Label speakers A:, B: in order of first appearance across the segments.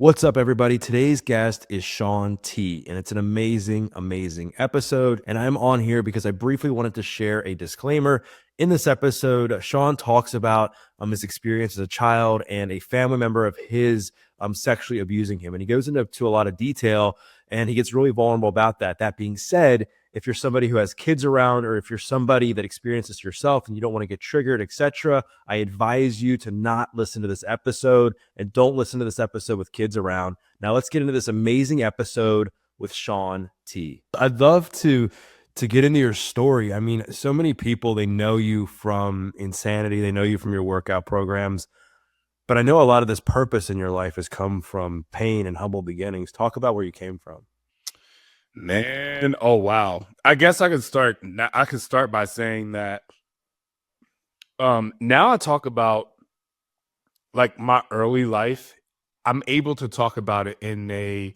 A: What's up, everybody? Today's guest is Shaun T, and it's an amazing, amazing episode. And I'm on here because I briefly wanted to share a disclaimer. In this episode, Shaun talks about his experience as a child and a family member of his sexually abusing him. And he goes into a lot of detail and he gets really vulnerable about that. That being said, if you're somebody who has kids around, or if you're somebody that experiences yourself and you don't want to get triggered, etc., I advise you to not listen to this episode, and don't listen to this episode with kids around. Now let's get into this amazing episode with Shaun T. I'd love to get into your story. I mean, so many people, they know you from Insanity, they know you from your workout programs, but I know a lot of this purpose in your life has come from pain and humble beginnings. Talk about where you came from.
B: Man, oh wow. I guess I could start by saying that now I talk about like my early life. I'm able to talk about it in I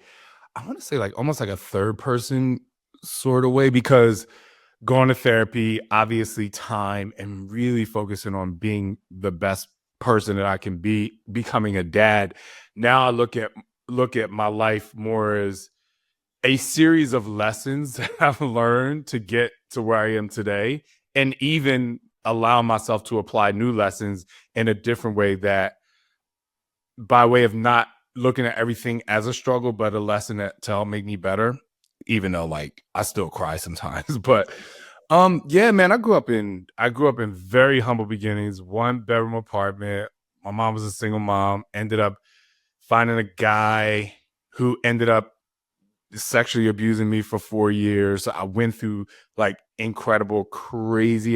B: want to say like almost like a third person sort of way, because going to therapy, obviously time, and really focusing on being the best person that I can be, becoming a dad. Now I look at my life more as a series of lessons that I've learned to get to where I am today, and even allow myself to apply new lessons in a different way, that by way of not looking at everything as a struggle, but a lesson that to help make me better, even though like I still cry sometimes. But yeah, man, I grew up in very humble beginnings, one bedroom apartment. My mom was a single mom, ended up finding a guy who ended up sexually abusing me for 4 years. I went through like incredible, crazy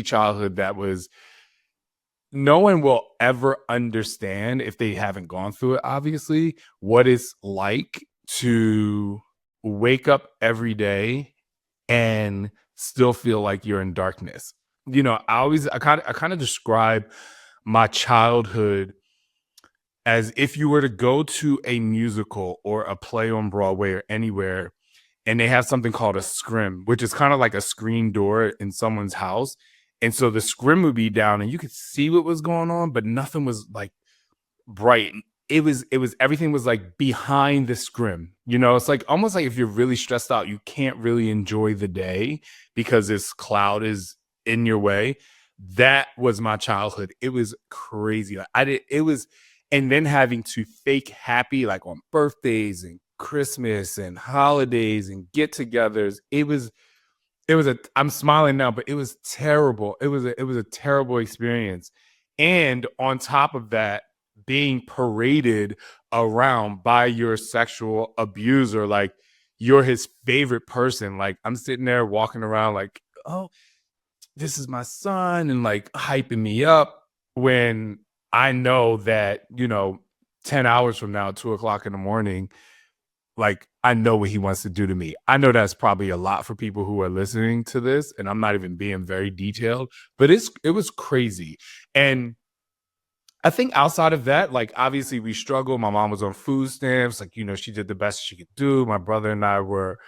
B: childhood that was, no one will ever understand if they haven't gone through it, obviously, what it's like to wake up every day and still feel like you're in darkness. I kind of describe my childhood as if you were to go to a musical or a play on Broadway or anywhere, and they have something called a scrim, which is kind of like a screen door in someone's house. And so the scrim would be down and you could see what was going on, but nothing was like bright. It was everything was like behind the scrim. It's like almost like if you're really stressed out, you can't really enjoy the day because this cloud is in your way. That was my childhood. It was crazy. Like, I did it was and then having to fake happy like on birthdays and Christmas and holidays and get-togethers. I'm smiling now, but it was terrible. It was a terrible experience. And on top of that, being paraded around by your sexual abuser, like you're his favorite person. Like I'm sitting there walking around like, oh, this is my son, and like hyping me up when I know that, 10 hours from now, 2 o'clock in the morning, like I know what he wants to do to me. I know that's probably a lot for people who are listening to this, and I'm not even being very detailed, but it was crazy. And I think outside of that, like obviously we struggled. My mom was on food stamps, like, she did the best she could do. My brother and I were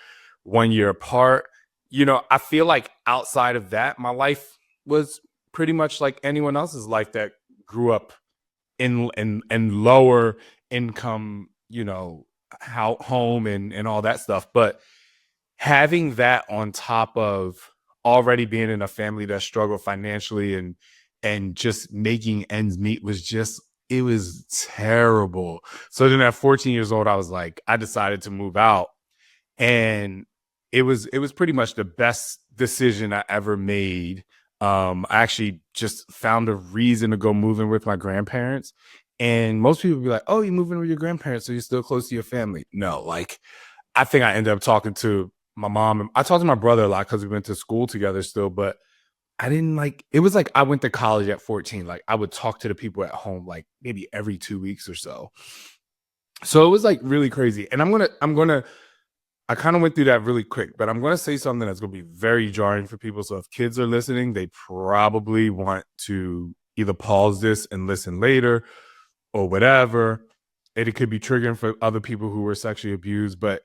B: 1 year apart. I feel like outside of that, my life was pretty much like anyone else's life that grew up in lower income, how home and all that stuff. But having that on top of already being in a family that struggled financially and just making ends meet it was terrible. So then at 14 years old, I decided to move out, and it was pretty much the best decision I ever made. I actually just found a reason to go move in with my grandparents. And most people be like, oh, you moving with your grandparents, so you're still close to your family. No, like I think I ended up talking to my mom, and I talked to my brother a lot because we went to school together still, but I didn't like it was like I went to college at 14. Like I would talk to the people at home like maybe every 2 weeks or so. So it was like really crazy. And I kind of went through that really quick, but I'm going to say something that's going to be very jarring for people. So if kids are listening, they probably want to either pause this and listen later or whatever. And it could be triggering for other people who were sexually abused. But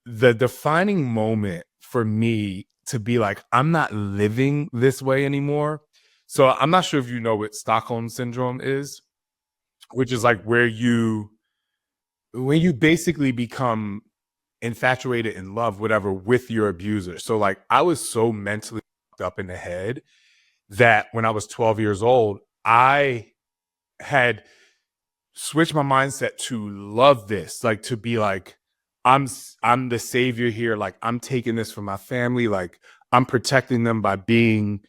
B: the defining moment for me to be like, I'm not living this way anymore. So I'm not sure if you know what Stockholm syndrome is, which is like where you when you basically become infatuated in love, whatever, with your abuser. So like I was so mentally up in the head that when I was 12 years old, I had switched my mindset to love this, like to be like, I'm the savior here. Like I'm taking this for my family. Like I'm protecting them by being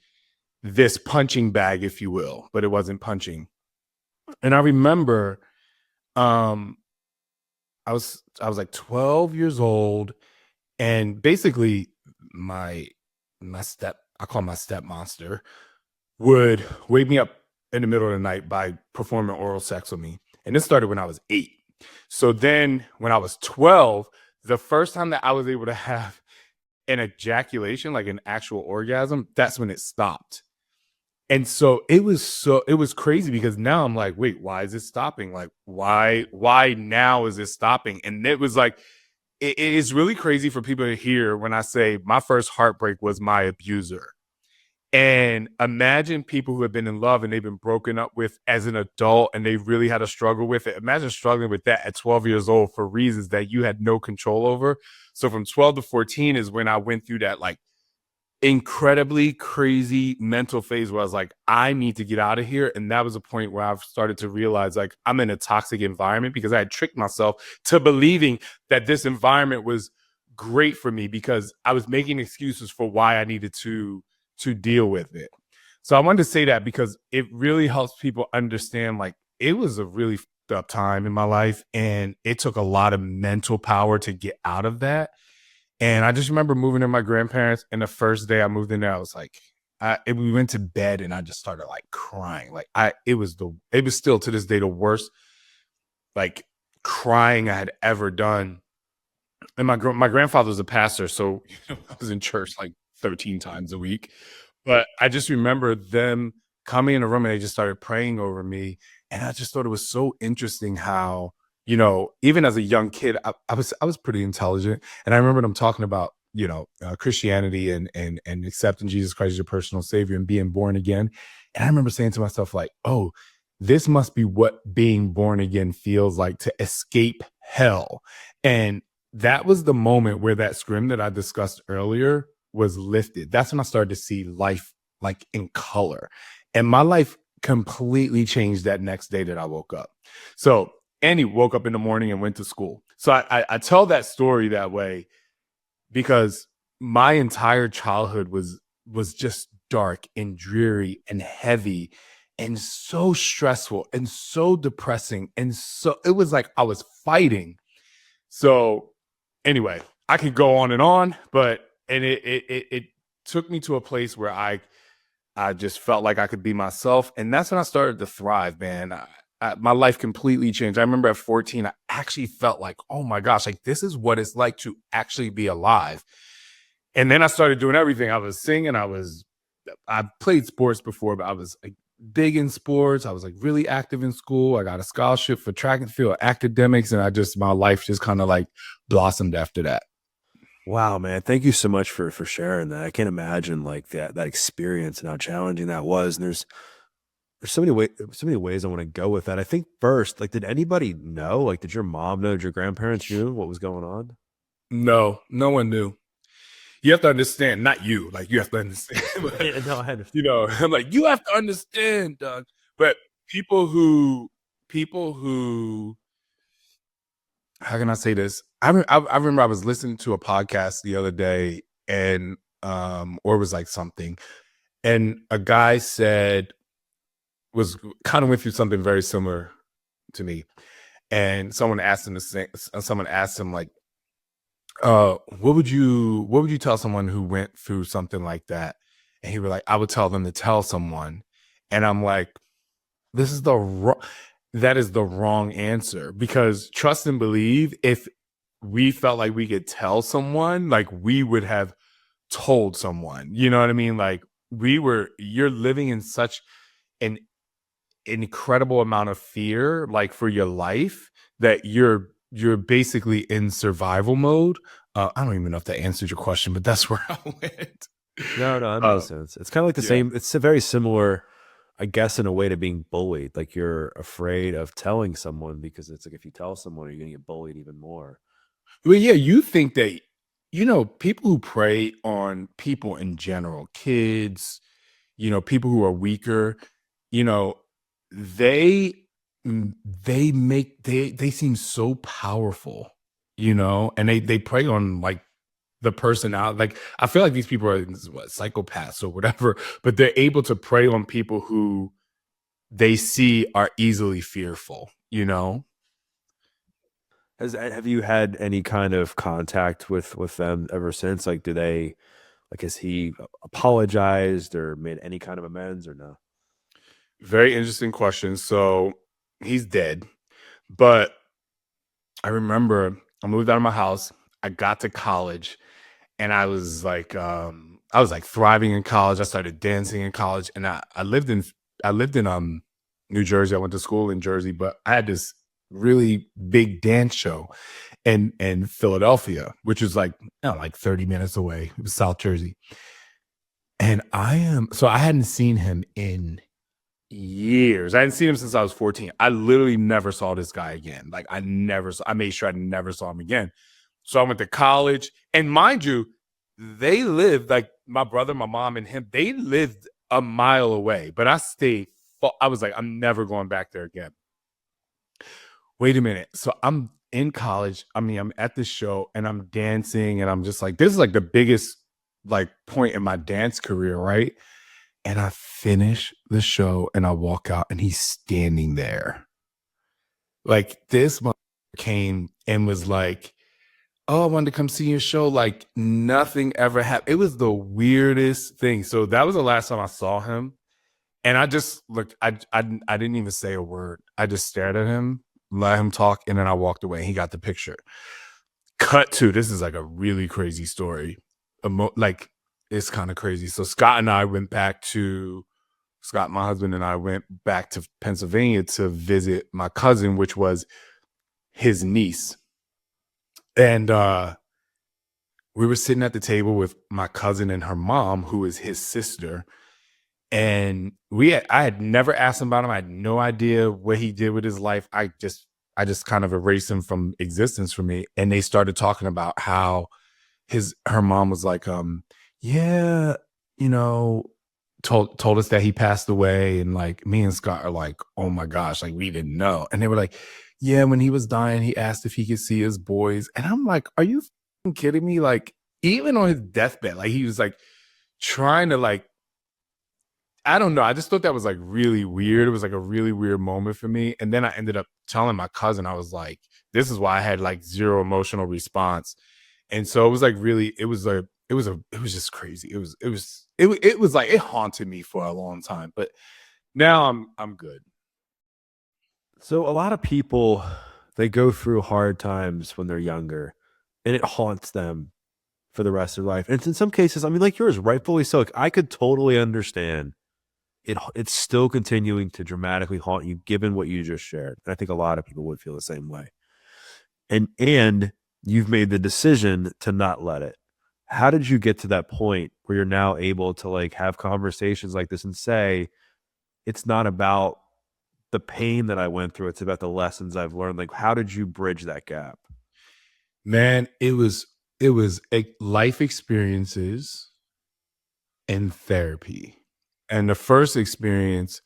B: this punching bag, if you will, but it wasn't punching. And I remember um I was like 12 years old, and basically my I call my step monster would wake me up in the middle of the night by performing oral sex with me. And this started when I was 8. So then when I was 12, the first time that I was able to have an ejaculation, like an actual orgasm, that's when it stopped. And so it was crazy because now I'm like, wait, why is it stopping? Like, why now is it stopping? And it was like, it is really crazy for people to hear when I say my first heartbreak was my abuser. And imagine people who have been in love and they've been broken up with as an adult and they really had a struggle with it. Imagine struggling with that at 12 years old for reasons that you had no control over. So from 12 to 14 is when I went through that like incredibly crazy mental phase where I was like, I need to get out of here. And that was a point where I've started to realize like I'm in a toxic environment because I had tricked myself to believing that this environment was great for me because I was making excuses for why I needed to deal with it. So I wanted to say that because it really helps people understand like it was a really fucked up time in my life and it took a lot of mental power to get out of that. And I just remember moving in my grandparents, and the first day I moved in there, I was like, we went to bed, and I just started like crying. Like it was still to this day the worst like crying I had ever done. And my grandfather was a pastor, so I was in church like 13 times a week. But I just remember them coming in the room and they just started praying over me, and I just thought it was so interesting how even as a young kid, I was pretty intelligent, and I remember them talking about Christianity and accepting Jesus Christ as your personal savior and being born again. And I remember saying to myself like, oh, this must be what being born again feels like, to escape hell. And that was the moment where that scrim that I discussed earlier was lifted. That's when I started to see life like in color. And my life completely changed that next day that I woke up. So Annie woke up in the morning and went to school. So I tell that story that way because my entire childhood was just dark and dreary and heavy and so stressful and so depressing. And so it was like I was fighting. So anyway, I could go on, but it took me to a place where I just felt like I could be myself, and that's when I started to thrive, man. My life completely changed. I remember at 14, I actually felt like, oh my gosh, like this is what it's like to actually be alive. And then I started doing everything. I was singing. I played sports before, but I was like big in sports. I was like really active in school. I got a scholarship for track and field academics, and my life just kind of like blossomed after that.
A: Wow, man. Thank you so much for sharing that. I can't imagine like that experience and how challenging that was. And there's so many ways I want to go with that. I think first, like, did anybody know? Like, did your mom know? Did your grandparents knew what was going on?
B: No, no one knew. You have to understand, not you, like you have to understand. But,
A: Yeah, no, I understand.
B: I'm like, you have to understand, Doug. But people who, how can I say this? I remember I was listening to a podcast the other day, and or it was like something, and a guy was kind of went through something very similar to me, and someone asked him like, what would you tell someone who went through something like that? And he was like, I would tell them to tell someone. And I'm like, this is that is the wrong answer, because trust and believe, if we felt like we could tell someone, like we would have told someone, you know what I mean? Like you're living in such an incredible amount of fear, like for your life, that you're basically in survival mode. I don't even know if that answered your question, but that's where I went.
A: No, that
B: Uh,
A: makes sense. It's kind of like the
B: yeah.
A: same. It's a very similar I guess in a way to being bullied. Like you're afraid of telling someone because it's like if you tell someone, you're gonna get bullied even more.
B: Well, yeah, you think that, people who prey on people in general, kids, people who are weaker, you know, they they seem so powerful, and they prey on like the person out. Like I feel like these people are what, psychopaths or whatever, but they're able to prey on people who they see are easily fearful.
A: Have you had any kind of contact with them ever since? Like, do they like has he apologized or made any kind of amends or no?
B: Very interesting question. So he's dead, but I remember I moved out of my house. I got to college and I was like thriving in college. I started dancing in college and I lived in New Jersey. I went to school in Jersey, but I had this really big dance show in Philadelphia, which was like 30 minutes away. It was South Jersey. And I hadn't seen him in years. I hadn't seen him since I was 14. I literally never saw this guy again. Like I made sure I never saw him again. So I went to college. And mind you, they lived like my brother, my mom, and him, they lived a mile away. But I stayed. I was like, I'm never going back there again. Wait a minute. So I'm in college. I mean, I'm at this show and I'm dancing, and I'm just like, this is like the biggest like point in my dance career, right? And I finish the show and I walk out and he's standing there. Like this came and was like, "Oh, I wanted to come see your show." Like nothing ever happened. It was the weirdest thing. So that was the last time I saw him. And I just looked, I didn't even say a word. I just stared at him, let him talk, and then I walked away. He got the picture. Cut to, this is like a really crazy story. Like it's kind of crazy. So Scott, my husband, and I went back to Pennsylvania to visit my cousin, which was his niece. And we were sitting at the table with my cousin and her mom, who is his sister. And I had never asked him about him. I had no idea what he did with his life. I just kind of erased him from existence for me. And they started talking about how her mom was like, yeah, you know, told us that he passed away, and like me and Scott are like, oh my gosh, like we didn't know. And they were like, yeah, when he was dying, he asked if he could see his boys. And I'm like, are you kidding me? Like even on his deathbed, like he was like trying to like, I don't know. I just thought that was like really weird. It was like a really weird moment for me. And then I ended up telling my cousin, I was like, this is why I had like zero emotional response. And so it was like really, it was just crazy. It was like it haunted me for a long time. But now I'm good.
A: So a lot of people they go through hard times when they're younger and it haunts them for the rest of their life. And in some cases, I mean, like yours, rightfully so. Like, I could totally understand it's still continuing to dramatically haunt you given what you just shared. And I think a lot of people would feel the same way. And you've made the decision to not let it. How did you get to that point where you're now able to like have conversations like this and say, it's not about the pain that I went through, it's about the lessons I've learned. Like, how did you bridge that gap?
B: Man, it was life experiences and therapy. And the first experience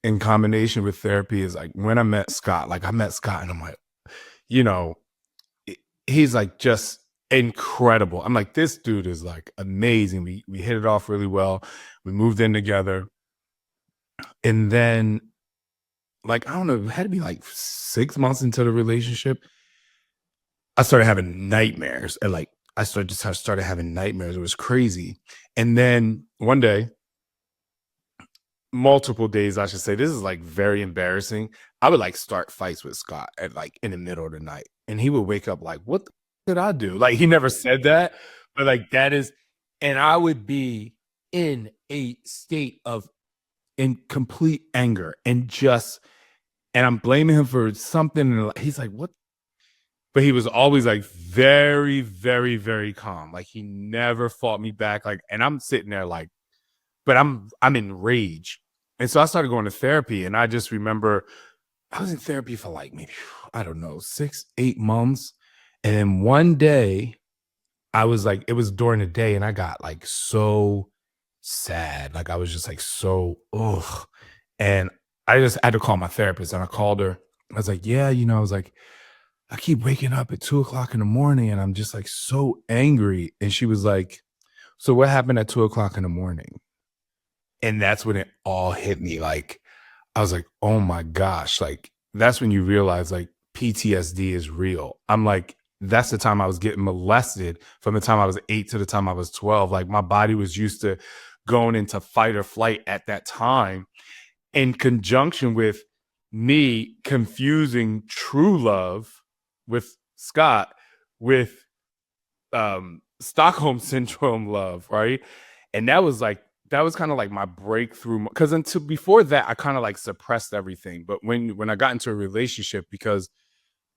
B: in combination with therapy is like when I met Scott. Like I met Scott and I'm like, you know, he's like just incredible. I'm like, this dude is like amazing. We hit it off really well. We moved in together. And then like, I don't know, it had to be like 6 months into the relationship. I started having nightmares. And like I started having nightmares. It was crazy. And then one day, multiple days, I should say, this is like very embarrassing. I would like start fights with Scott at like in the middle of the night. And he would wake up like, what did I do? Like he never said that, but like that is, and I would be in a state of in complete anger and I'm blaming him for something. And he's like, what? But he was always like very, very, very calm. Like he never fought me back. Like, and I'm sitting there like, but I'm enraged. And so I started going to therapy, and I just remember I was in therapy for like maybe, I don't know, 6, 8 months. And then one day I was like, it was during the day, and I got like so sad. Like I was just like so, ugh. And I just had to call my therapist, and I called her. I was like, yeah, I was like, I keep waking up at 2 o'clock in the morning and I'm just like so angry. And she was like, so what happened at 2 o'clock in the morning? And that's when it all hit me. Like, I was like, oh my gosh. Like, that's when you realize like PTSD is real. I'm like, that's the time I was getting molested from the time I was 8 to the time I was 12. Like, my body was used to going into fight or flight at that time, in conjunction with me confusing true love with Scott with Stockholm syndrome love, right? And that was kind of like my breakthrough, because until before that I kind of like suppressed everything. But when I got into a relationship, because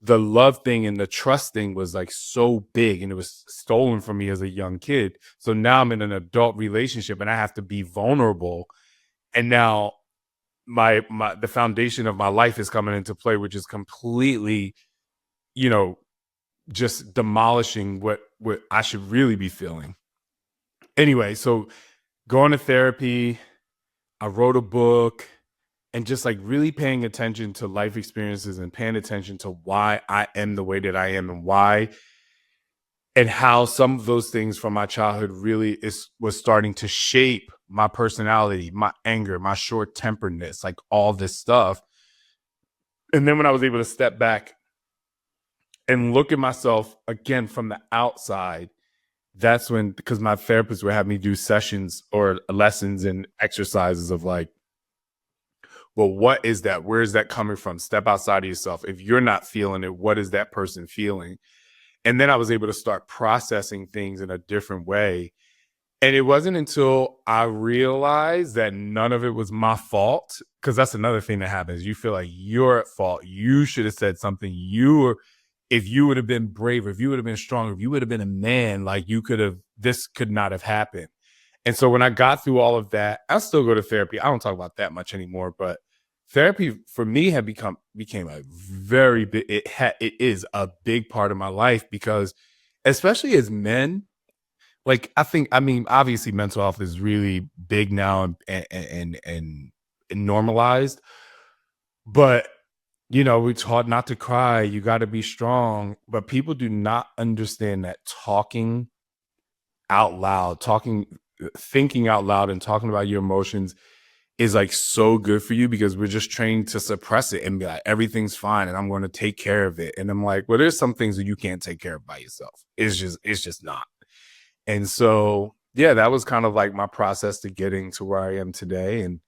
B: the love thing and the trust thing was like so big and it was stolen from me as a young kid. So now I'm in an adult relationship and I have to be vulnerable. And now my the foundation of my life is coming into play, which is completely, you know, just demolishing what I should really be feeling. Anyway, so going to therapy, I wrote a book, and just like really paying attention to life experiences and paying attention to why I am the way that I am, and why and how some of those things from my childhood really is was starting to shape my personality, my anger, my short temperedness, like all this stuff. And then when I was able to step back and look at myself again from the outside, that's when, because my therapist would have me do sessions or lessons and exercises of like, well, what is that? Where is that coming from? Step outside of yourself. If you're not feeling it, what is that person feeling? And then I was able to start processing things in a different way. And it wasn't until I realized that none of it was my fault, because that's another thing that happens. You feel like you're at fault. You should have said something. If you would have been braver, if you would have been stronger, if you would have been a man, like this could not have happened. And so when I got through all of that, I still go to therapy. I don't talk about that much anymore, but therapy for me had became a very big, it is a big part of my life, because especially as men, like I mean, obviously mental health is really big now and normalized, but we're taught not to cry, you got to be strong, but people do not understand that talking out loud, thinking out loud and talking about your emotions is like so good for you, because we're just trained to suppress it and be like, everything's fine and I'm going to take care of it. And I'm like, well, there's some things that you can't take care of by yourself. It's just not. And so, yeah, that was kind of like my process to getting to where I am today, and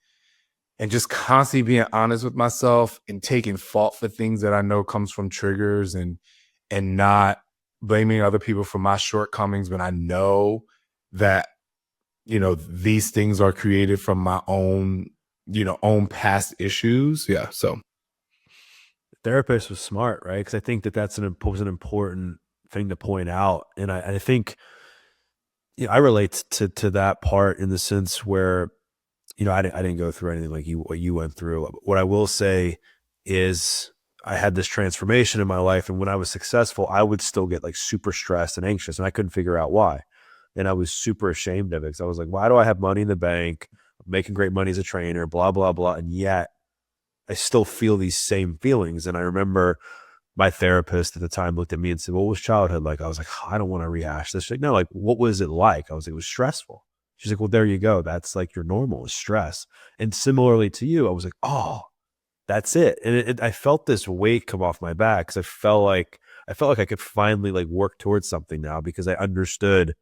B: just constantly being honest with myself and taking fault for things that I know comes from triggers, and not blaming other people for my shortcomings when I know that these things are created from my own past issues. Yeah, so
A: Therapist was smart, right? Because I think that was an important thing to point out, and I think I relate to that part in the sense where I didn't go through anything like what you went through. What I will say is I had this transformation in my life, and when I was successful, I would still get like super stressed and anxious, and I couldn't figure out why. And I was super ashamed of it because I was like, why do I have money in the bank? I'm making great money as a trainer, blah, blah, blah. And yet I still feel these same feelings. And I remember my therapist at the time looked at me and said, what was childhood like? I was like, I don't want to rehash this. She's like, no, like, what was it like? I was like, it was stressful. She's like, well, there you go. That's like your normal is stress. And similarly to you, I was like, oh, that's it. And I felt this weight come off my back because I felt like I could finally like work towards something now because I understood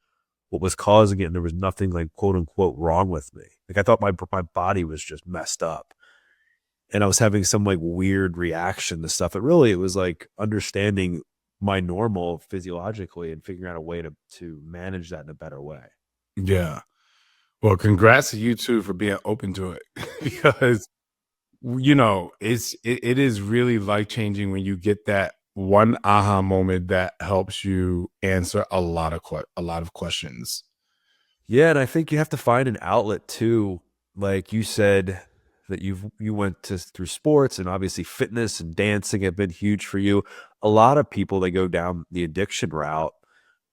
A: what was causing it, and there was nothing like quote unquote wrong with me. Like I thought my body was just messed up, and I was having some like weird reaction to stuff. It was like understanding my normal physiologically and figuring out a way to manage that in a better way.
B: yeah. Well, congrats to you too for being open to it, because it is really life changing when you get that one aha moment that helps you answer a lot of questions.
A: Yeah, and I think you have to find an outlet too. Like you said, that you went to through sports, and obviously fitness and dancing have been huge for you. A lot of people, they go down the addiction route,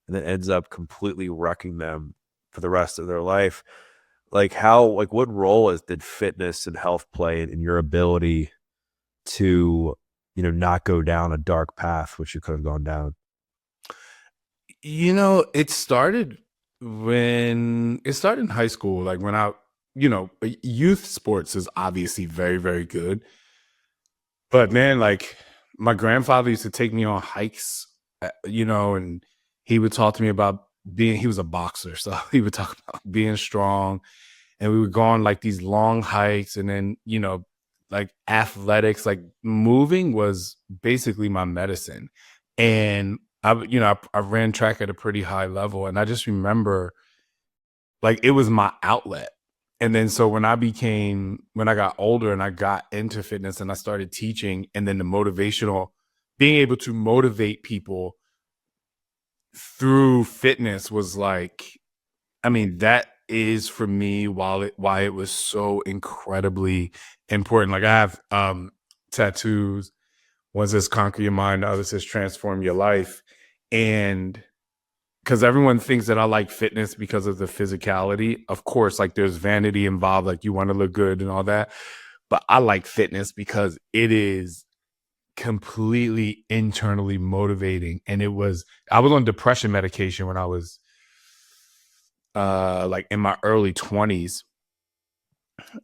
A: and it ends up completely wrecking them for the rest of their life. Like what role did fitness and health play in your ability to, not go down a dark path, which you could have gone down?
B: It started in high school, like when youth sports is obviously very, very good. But man, like my grandfather used to take me on hikes, and he would talk to me about he was a boxer. So he would talk about being strong, and we would go on like these long hikes, and then, like athletics, like moving was basically my medicine. And I ran track at a pretty high level, and I just remember like it was my outlet. And then so when I got older and I got into fitness and I started teaching, and then the motivational, being able to motivate people through fitness was like, I mean, that is for me why it was so incredibly important. Like I have tattoos. One says conquer your mind, the other says transform your life. And because everyone thinks that I like fitness because of the physicality. Of course, like there's vanity involved, like you want to look good and all that. But I like fitness because it is completely internally motivating. And I was on depression medication when I was like in my early 20s.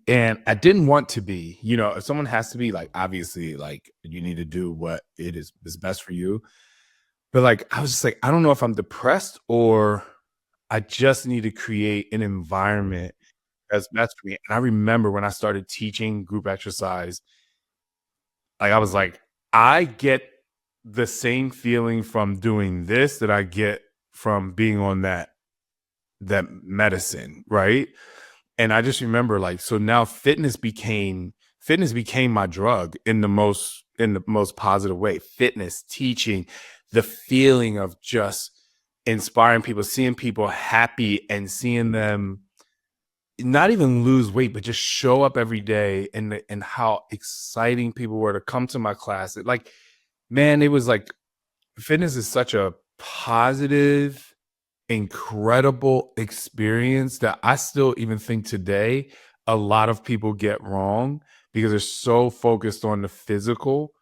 B: And I didn't want to be, if someone has to be, like, obviously, like, you need to do what is best for you. But like, I was just like, I don't know if I'm depressed or I just need to create an environment that's best for me. And I remember when I started teaching group exercise, like I was like, I get the same feeling from doing this that I get from being on that medicine, right? And I just remember, like, so now fitness became my drug in the most positive way. Fitness, teaching, the feeling of just inspiring people, seeing people happy and seeing them not even lose weight, but just show up every day, and how exciting people were to come to my class. Like, man, it was like fitness is such a positive, incredible experience that I still even think today a lot of people get wrong because they're so focused on the physical,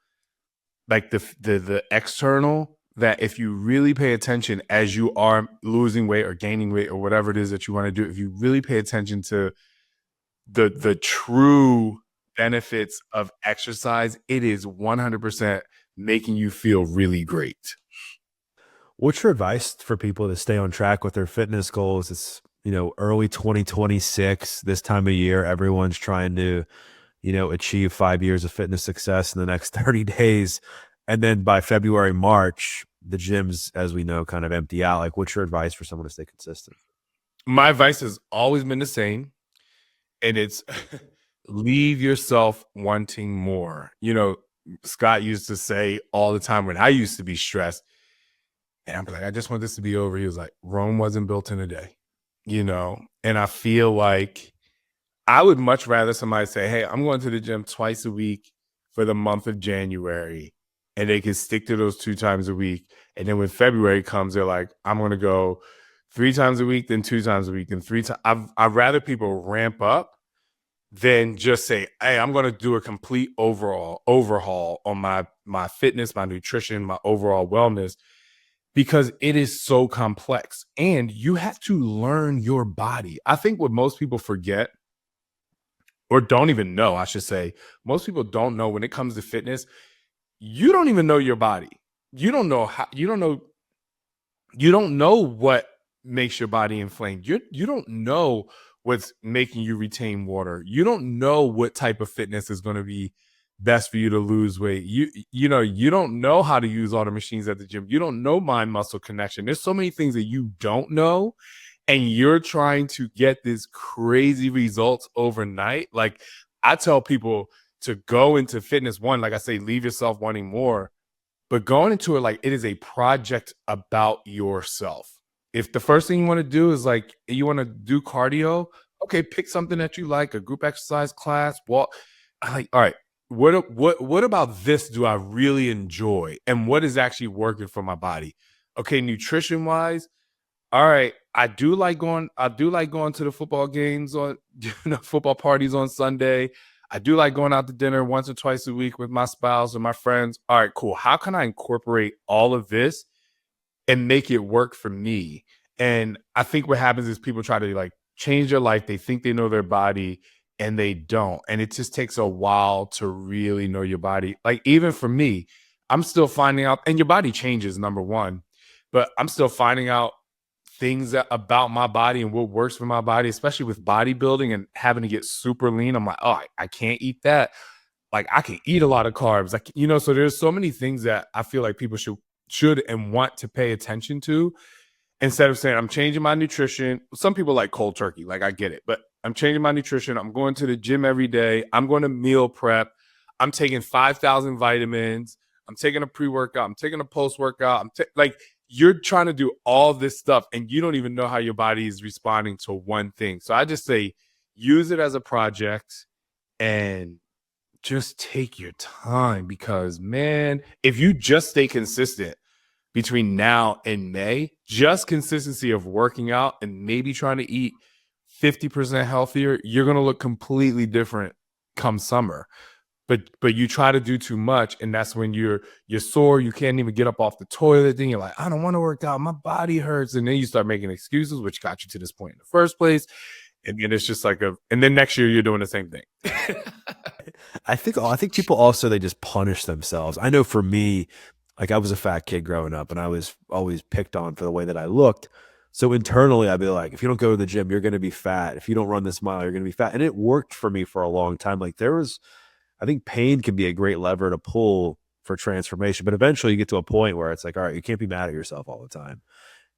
B: like the external, that if you really pay attention as you are losing weight or gaining weight or whatever it is that you want to do, if you really pay attention to the true benefits of exercise, it is 100% making you feel really great.
A: What's your advice for people to stay on track with their fitness goals? It's, early 2026, this time of year, everyone's trying to, achieve 5 years of fitness success in the next 30 days. And then by February, March, the gyms, as we know, kind of empty out. Like, what's your advice for someone to stay consistent?
B: My advice has always been the same, and it's leave yourself wanting more. Scott used to say all the time when I used to be stressed, and I'm like, I just want this to be over. He was like, Rome wasn't built in a day, and I feel like I would much rather somebody say, hey, I'm going to the gym twice a week for the month of January, and they can stick to those 2 times a week. And then when February comes, they're like, I'm going to go 3 times a week, then 2 times a week, and 3 times. I'd rather people ramp up than just say, hey, I'm going to do a complete overhaul on my fitness, my nutrition, my overall wellness, because it is so complex and you have to learn your body. I think what most people forget, or don't even know, I should say, most people don't know when it comes to fitness, you don't even know your body. You don't know how, you don't know what makes your body inflamed. You don't know what's making you retain water. You don't know what type of fitness is going to be best for you to lose weight. You don't know how to use all the machines at the gym. You don't know mind muscle connection. There's so many things that you don't know, and you're trying to get this crazy results overnight. Like, I tell people to go into fitness, one, like I say, leave yourself wanting more, but going into it like it is a project about yourself. If the first thing you want to do is like you want to do cardio, Okay, pick something that you like, a group exercise class, walk. I like, all right, what about this do I really enjoy? And what is actually working for my body? Okay, nutrition wise, all right, I do like going to the football games on football parties on Sunday. I do like going out to dinner once or twice a week with my spouse or my friends. All right, cool. How can I incorporate all of this and make it work for me? And I think what happens is people try to like change their life. They think they know their body and they don't. And it just takes a while to really know your body. Like even for me, I'm still finding out, and your body changes, number one, but I'm still finding out things about my body and what works for my body, especially with bodybuilding and having to get super lean. I'm like, oh, I can't eat that. Like I can eat a lot of carbs. Like, so there's so many things that I feel like people should and want to pay attention to instead of saying I'm changing my nutrition. Some people like cold turkey, like I get it, but I'm changing my nutrition. I'm going to the gym every day. I'm going to meal prep. I'm taking 5,000 vitamins. I'm taking a pre-workout. I'm taking a post-workout. Like you're trying to do all this stuff and you don't even know how your body is responding to one thing. So I just say use it as a project and just take your time because man, if you just stay consistent between now and May, just consistency of working out and maybe trying to eat 50% healthier, you're going to look completely different come summer. But you try to do too much and that's when you're sore, you can't even get up off the toilet, then you're like, I don't want to work out, my body hurts, and then you start making excuses which got you to this point in the first place. And then it's just like and then next year you're doing the same thing.
A: I think people also they just punish themselves. I know for me, like I was a fat kid growing up and I was always picked on for the way that I looked. So internally I'd be like, if you don't go to the gym, you're going to be fat. If you don't run this mile, you're going to be fat. And it worked for me for a long time. Like I think pain can be a great lever to pull for transformation, but eventually you get to a point where it's like, all right, you can't be mad at yourself all the time.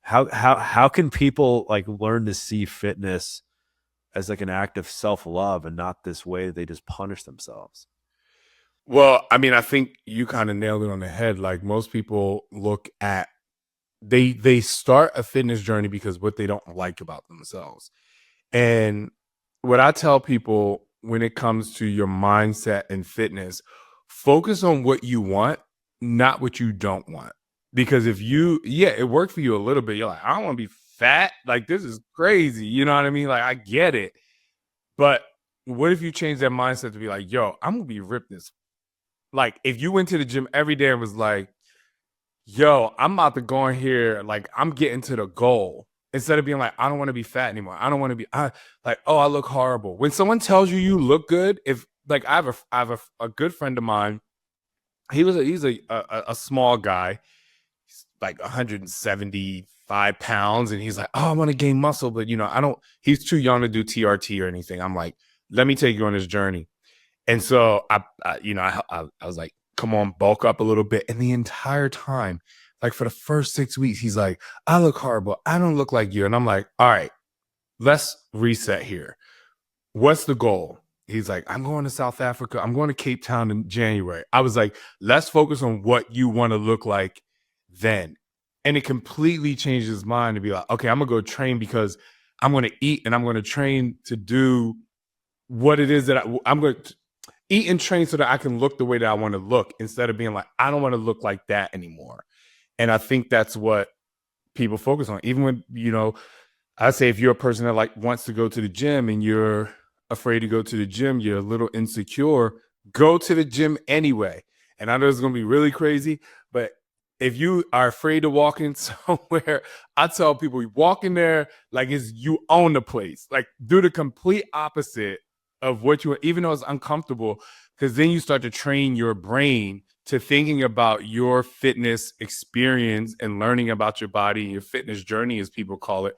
A: How can people like learn to see fitness as like an act of self-love and not this way that they just punish themselves?
B: Well, I mean, I think you kind of nailed it on the head. Like most people look at they start a fitness journey because what they don't like about themselves. And what I tell people when it comes to your mindset and fitness, focus on what you want, not what you don't want. Because if yeah, it worked for you a little bit. You're like, I don't want to be fat. Like, this is crazy. You know what I mean? Like, I get it. But what if you change that mindset to be like, yo, I'm going to be ripped this. Like, if you went to the gym every day and was like, yo, I'm about to go in here, like I'm getting to the goal. Instead of being like, I don't want to be fat anymore. I don't want to be like, oh, I look horrible. When someone tells you you look good, if like I have a good friend of mine. He's a small guy. He's like 175 pounds, and he's like, oh, I want to gain muscle, but I don't. He's too young to do TRT or anything. I'm like, let me take you on this journey. And so I was like, come on, bulk up a little bit. And the entire time, like for the first 6 weeks, he's like, I look horrible. I don't look like you. And I'm like, all right, let's reset here. What's the goal? He's like, I'm going to South Africa. I'm going to Cape Town in January. I was like, let's focus on what you want to look like then. And it completely changed his mind to be like, okay, I'm going to go train because I'm going to eat and I'm going to train to do what it is that I'm going to eat and train so that I can look the way that I want to look instead of being like, I don't want to look like that anymore. And I think that's what people focus on. Even when, I say if you're a person that like wants to go to the gym and you're afraid to go to the gym, you're a little insecure, go to the gym anyway. And I know it's going to be really crazy, but if you are afraid to walk in somewhere, I tell people you walk in there like you own the place. Like do the complete opposite of what you, even though it's uncomfortable, because then you start to train your brain to thinking about your fitness experience and learning about your body, your fitness journey, as people call it,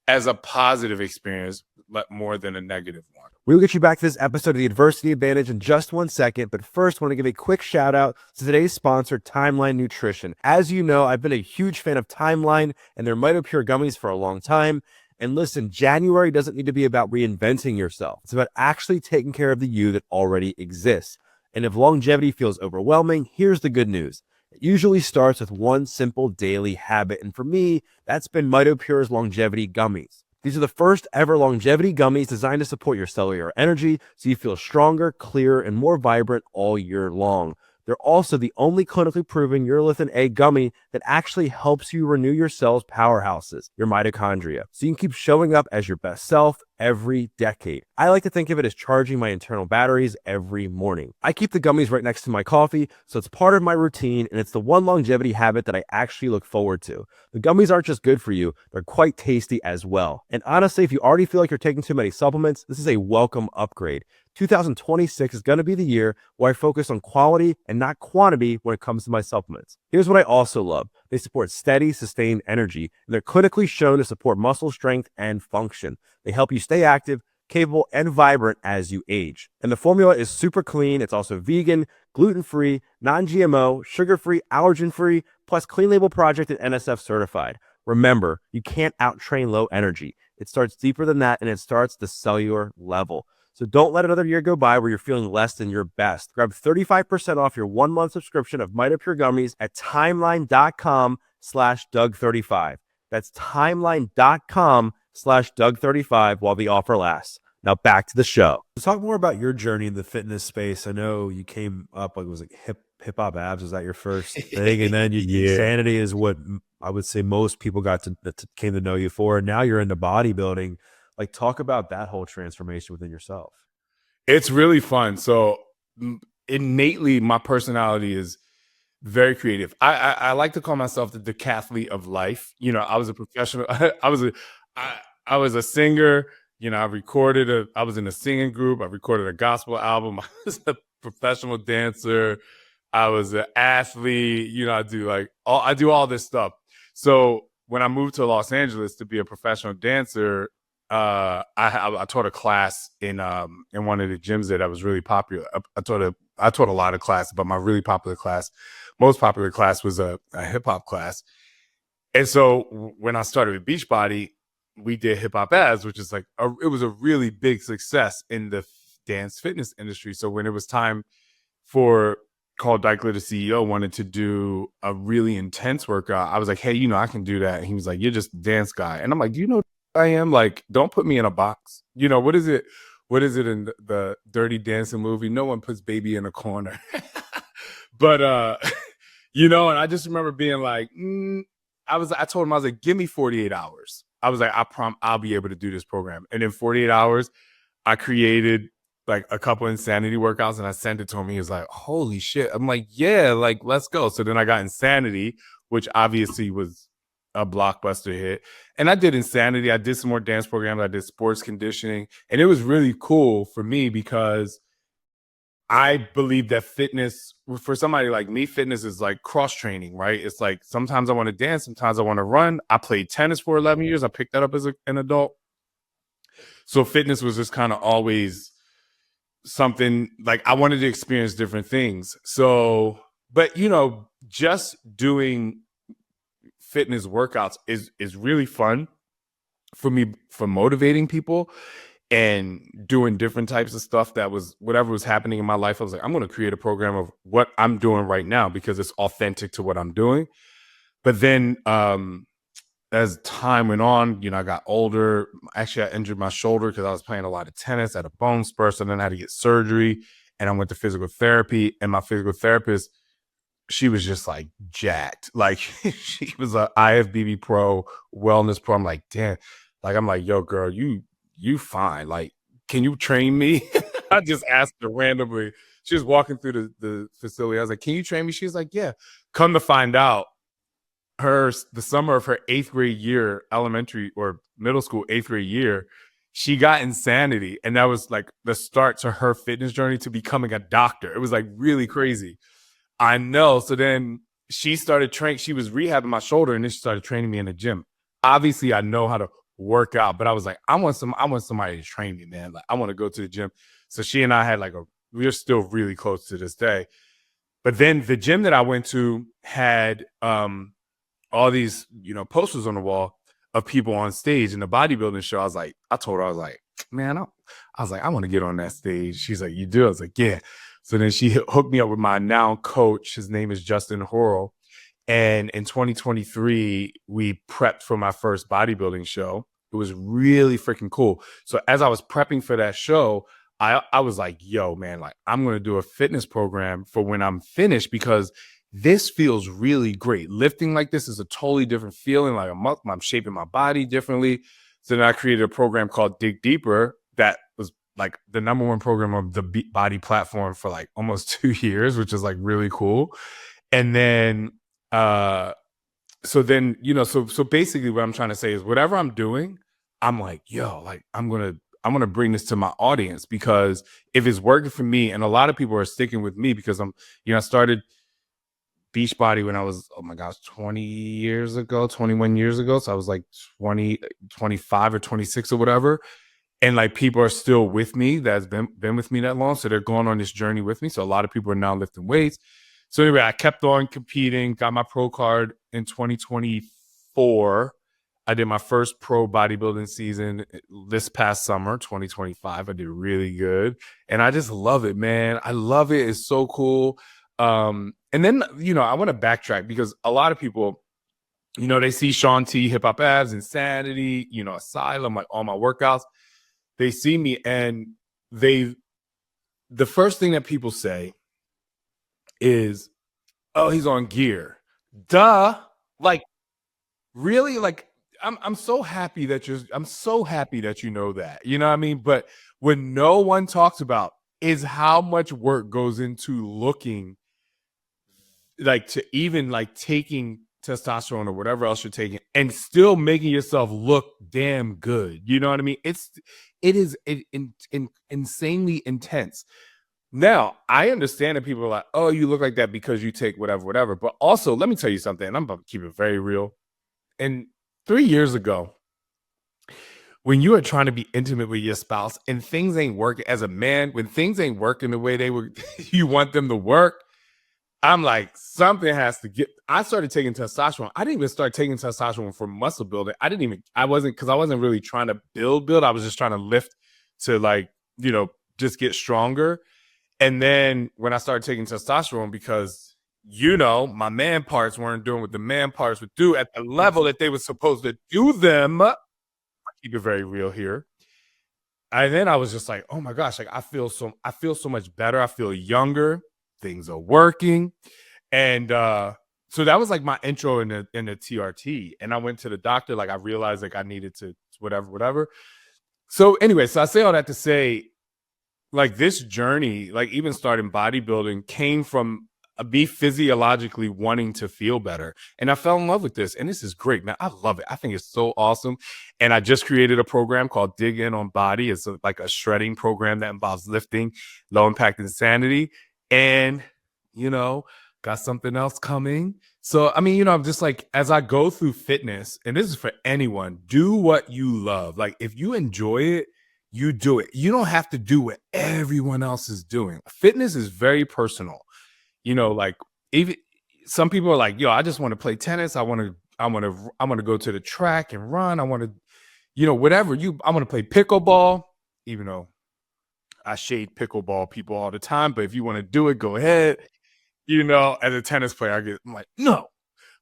B: as a positive experience, but more than a negative one.
A: We'll get you back to this episode of The Adversity Advantage in just 1 second, but first I want to give a quick shout out to today's sponsor, Timeline Nutrition. As you know, I've been a huge fan of Timeline and their MitoPure gummies for a long time. And listen, January doesn't need to be about reinventing yourself. It's about actually taking care of the you that already exists. And if longevity feels overwhelming, here's the good news. It usually starts with one simple daily habit. And for me, that's been MitoPure's longevity gummies. These are the first ever longevity gummies designed to support your cellular energy so you feel stronger, clearer, and more vibrant all year long. They're also the only clinically proven urolithin A gummy that actually helps you renew your cells' powerhouses, your mitochondria, so you can keep showing up as your best self every decade. I like to think of it as charging my internal batteries every morning. I keep the gummies right next to my coffee, so it's part of my routine, and it's the one longevity habit that I actually look forward to. The gummies aren't just good for you, they're quite tasty as well. And honestly, if you already feel like you're taking too many supplements, this is a welcome upgrade. 2026 is going to be the year where I focus on quality and not quantity when it comes to my supplements. Here's what I also love. They support steady, sustained energy, and they're clinically shown to support muscle strength and function. They help you stay active, capable, and vibrant as you age. And the formula is super clean. It's also vegan, gluten-free, non-GMO, sugar-free, allergen-free, plus Clean Label Project and NSF certified. Remember, you can't out-train low energy. It starts deeper than that, and it starts the cellular level. So don't let another year go by where you're feeling less than your best. Grab 35% off your 1-month subscription of MitoPure Gummies at timeline.com/Doug35. That's timeline.com/Doug35 while the offer lasts. Now back to the show. Let's talk more about your journey in the fitness space. I know you came up like, was it hip hop abs? Was that your first thing? And then
B: Yeah.
A: insanity is what I would say most people got to came to know you for. And now you're into bodybuilding. Like, talk about that whole transformation within yourself.
B: It's really fun. So innately, my personality is very creative. I like to call myself the decathlete of life. You know, I was a professional. I was a singer. You know, I was in a singing group. I recorded a gospel album. I was a professional dancer. I was an athlete. You know, I do all this stuff. So when I moved to Los Angeles to be a professional dancer, I taught a class in one of the gyms that was really popular. I taught a lot of classes, but my really popular class, most popular class, was a hip hop class. And so when I started with Beachbody, we did hip hop abs, which is it was a really big success in the dance fitness industry. So when it was time for Carl Deichler, the CEO, wanted to do a really intense workout, I was like, hey, you know, I can do that. And he was like, you're just a dance guy. And I'm like, do you know I am? Like, don't put me in a box. You know, what is it? What is it in the Dirty Dancing movie? No one puts baby in a corner. But you know, and I just remember being like, I told him, I was like, give me 48 hours. I was like, I'll be able to do this program. And in 48 hours, I created like a couple insanity workouts and I sent it to him. He was like, holy shit. I'm like, yeah, like, let's go. So then I got Insanity, which obviously was a blockbuster hit. And I did Insanity. I did some more dance programs. I did sports conditioning. And it was really cool for me because I believe that fitness, for somebody like me, fitness is like cross training, right? It's like sometimes I want to dance, sometimes I want to run. I played tennis for 11 years. I picked that up as an adult. So fitness was just kind of always something like I wanted to experience different things. So, but you know, just doing fitness workouts is really fun for me, for motivating people and doing different types of stuff. That was whatever was happening in my life. I was like, I'm going to create a program of what I'm doing right now because it's authentic to what I'm doing. But then as time went on, you know, I got older. Actually, I injured my shoulder because I was playing a lot of tennis, at a bone spur. So then I had to get surgery and I went to physical therapy, and my physical therapist, she was just like jacked. Like she was a IFBB pro, wellness pro. I'm like, damn. Like, I'm like, yo, girl, you fine. Like, can you train me? I just asked her randomly. She was walking through the facility. I was like, can you train me? She's like, yeah. Come to find out, the summer of her 8th grade year, elementary or middle school 8th grade year, she got Insanity. And that was like the start to her fitness journey to becoming a doctor. It was like really crazy. I know. So then she started training. She was rehabbing my shoulder, and then she started training me in the gym. Obviously, I know how to work out, but I was like, I want somebody to train me, man. Like, I want to go to the gym. So she and I had we're still really close to this day. But then the gym that I went to had all these, you know, posters on the wall of people on stage in the bodybuilding show. I told her, I was like, man, I want to get on that stage. She's like, you do? I was like, yeah. So then she hooked me up with my now coach. His name is Justin Horrell. And in 2023, we prepped for my first bodybuilding show. It was really freaking cool. So as I was prepping for that show, I was like, yo, man, like I'm going to do a fitness program for when I'm finished because this feels really great. Lifting like this is a totally different feeling. Like I'm shaping my body differently. So then I created a program called Dig Deeper that was like the number one program of the body platform for like almost 2 years, which is like really cool. And then, so then, so basically what I'm trying to say is whatever I'm doing, I'm like, yo, like I'm gonna bring this to my audience because if it's working for me, and a lot of people are sticking with me because I started Beachbody when I was, oh my gosh, 20 years ago, 21 years ago. So I was like 20, 25 or 26 or whatever. And like people are still with me that's been with me that long. So they're going on this journey with me. So a lot of people are now lifting weights. So anyway, I kept on competing, got my pro card in 2024. I did my first pro bodybuilding season this past summer, 2025. I did really good. And I just love it, man. I love it. It's so cool. And then, I want to backtrack because a lot of people, they see Shaun T, Hip Hop Abs, Insanity, Asylum, like all my workouts. They see me and the first thing that people say is, oh, he's on gear. Duh. Like, really? Like, I'm so happy that I'm so happy that you know that. You know what I mean? But what no one talks about is how much work goes into looking like to even like taking testosterone or whatever else you're taking and still making yourself look damn good. You know what I mean? It is insanely intense. Now, I understand that people are like, oh, you look like that because you take whatever, whatever. But also, let me tell you something, and I'm about to keep it very real. And 3 years ago, when you are trying to be intimate with your spouse and things ain't working as a man, when things ain't working the way they were, you want them to work, I'm like, something has to get. I started taking testosterone. I didn't even start taking testosterone for muscle building. I wasn't really trying to build. I was just trying to lift to like, just get stronger. And then when I started taking testosterone, because, my man parts weren't doing what the man parts would do at the level that they were supposed to do them. I keep it very real here. And then I was just like, oh my gosh, like I feel so much better. I feel younger. Things are working. And so that was like my intro in the TRT. And I went to the doctor, like I realized like I needed to whatever. So anyway, so I say all that to say, like this journey, like even starting bodybuilding came from me physiologically wanting to feel better. And I fell in love with this. And this is great, man. I love it. I think it's so awesome. And I just created a program called Dig In on Body. It's like a shredding program that involves lifting, low impact insanity. And, got something else coming. So, I mean, I'm just like, as I go through fitness, and this is for anyone, do what you love. Like if you enjoy it, you do it. You don't have to do what everyone else is doing. Fitness is very personal. Like even some people are like, yo, I just want to play tennis. I want to go to the track and run. I want to, whatever I want to play pickleball, even though I shade pickleball people all the time. But if you want to do it, go ahead. As a tennis player, I'm like, no.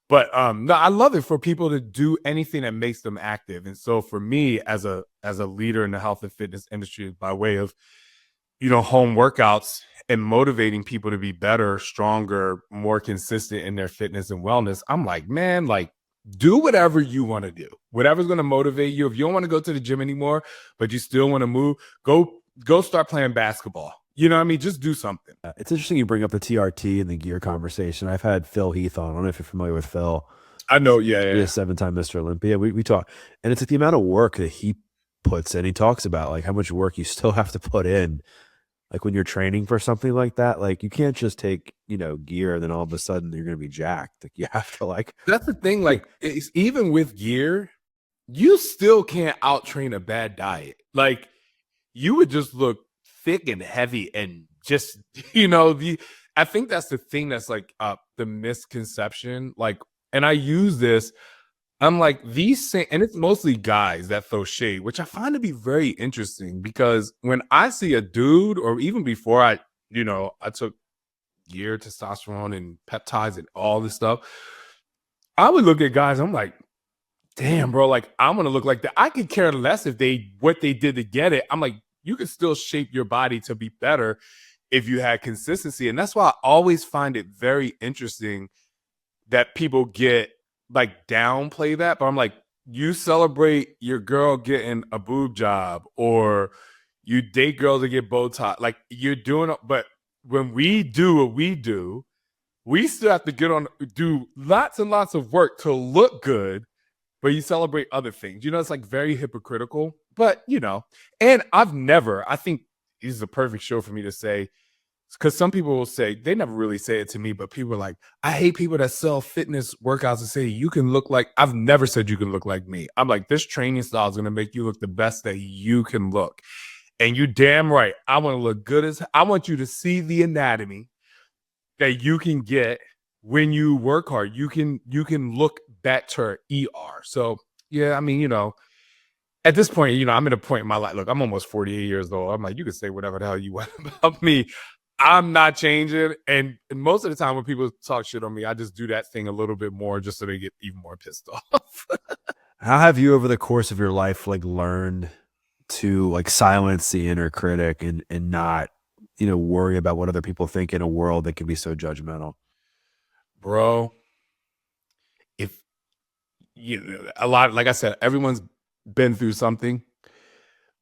B: But no, I love it for people to do anything that makes them active. And so for me, as a leader in the health and fitness industry, by way of home workouts and motivating people to be better, stronger, more consistent in their fitness and wellness, I'm like, man, like do whatever you want to do. Whatever's going to motivate you. If you don't want to go to the gym anymore, but you still want to move, go start playing basketball. You know what I mean? Just do something.
A: It's interesting you bring up the TRT and the gear conversation. I've had Phil Heath on. I don't know if you're familiar with Phil.
B: I know, yeah.
A: He's a 7-time Mr. Olympia. We talk, and it's like the amount of work that he puts in. He talks about like how much work you still have to put in, like when you're training for something like that. Like you can't just take gear and then all of a sudden you're going to be jacked. Like you have to like.
B: That's the thing. Like it's, even with gear, you still can't out train a bad diet. Like you would just look thick and heavy and just I think that's the thing that's like the misconception. Like, and I use this. I'm like and it's mostly guys that throw shade, which I find to be very interesting because when I see a dude, or even before I took gear, testosterone, and peptides and all this stuff, I would look at guys. I'm like, damn, bro, like I'm gonna look like that. I could care less if they what they did to get it. I'm like, you can still shape your body to be better if you had consistency. And that's why I always find it very interesting that people get like downplay that. But I'm like, you celebrate your girl getting a boob job, or you date girls that get Botox. Like you're doing, but when we do what we do, we still have to do lots and lots of work to look good, but you celebrate other things. You know, it's like very hypocritical, but you know, and I think this is a perfect show for me to say, because some people will say, they never really say it to me, but people are like, I hate people that sell fitness workouts and say, you can look like, I've never said you can look like me. I'm like, this training style is going to make you look the best that you can look. And you damn right. I want to look good I want you to see the anatomy that you can get when you work hard. You can look better ER. So yeah, I mean, you know, at this point, you know, I'm at a point in my life. Look, I'm almost 48 years old. I'm like, you can say whatever the hell you want about me. I'm not changing. And most of the time when people talk shit on me, I just do that thing a little bit more just so they get even more pissed off.
A: How have you over the course of your life like learned to like silence the inner critic and not, worry about what other people think in a world that can be so judgmental?
B: Bro, if you know, a lot, like I said, everyone's been through something.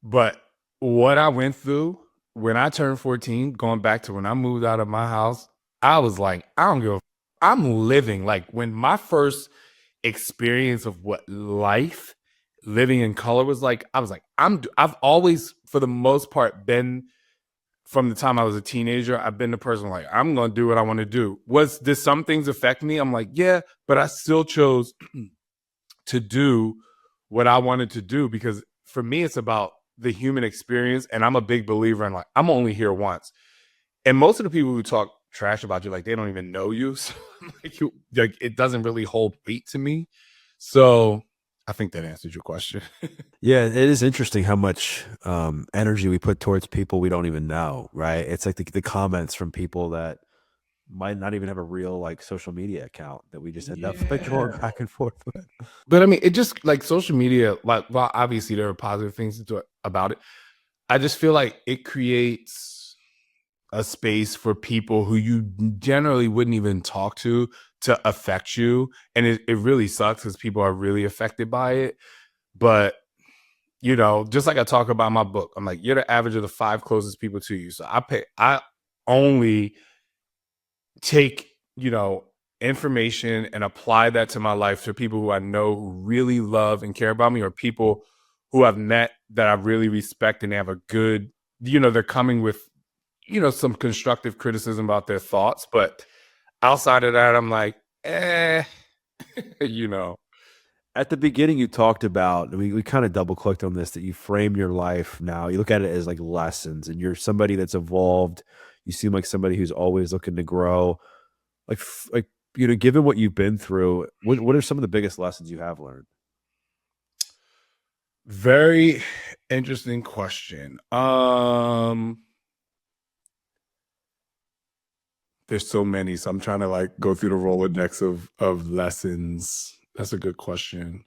B: But what I went through when I turned 14, going back to when I moved out of my house, I was like, I don't give a, I'm living. Like when my first experience of what life living in color was like, I was like, I've always, for the most part, been, from the time I was a teenager, I've been the person like, I'm going to do what I want to do. Did some things affect me? I'm like, yeah, but I still chose to do what I wanted to do, because for me, it's about the human experience. And I'm a big believer in like, I'm only here once. And most of the people who talk trash about you, like they don't even know you. So like it doesn't really hold weight to me. So I think that answers your question.
A: Yeah, it is interesting how much energy we put towards people we don't even know, right? It's like the comments from people that might not even have a real like social media account that we just end up like going
B: Yeah.
A: back and forth with.
B: But I mean, it just like social media, like, well, obviously there are positive things about it. I just feel like it creates a space for people who you generally wouldn't even talk to affect you. And it really sucks because people are really affected by it. But, you know, just like I talk about my book, I'm like, you're the average of the 5 closest people to you. So I only take, you know, information and apply that to my life to people who I know who really love and care about me, or people who I've met that I really respect and they have a good, you know, they're coming with, you know, some constructive criticism about their thoughts. But outside of that, I'm like, you know.
A: At the beginning, you talked about, we kind of double clicked on this, that you frame your life now. You look at it as like lessons, and you're somebody that's evolved. You seem like somebody who's always looking to grow. Like, given what you've been through, what are some of the biggest lessons you have learned?
B: Very interesting question. There's so many, so I'm trying to like go through the Rolodex of lessons. That's a good question.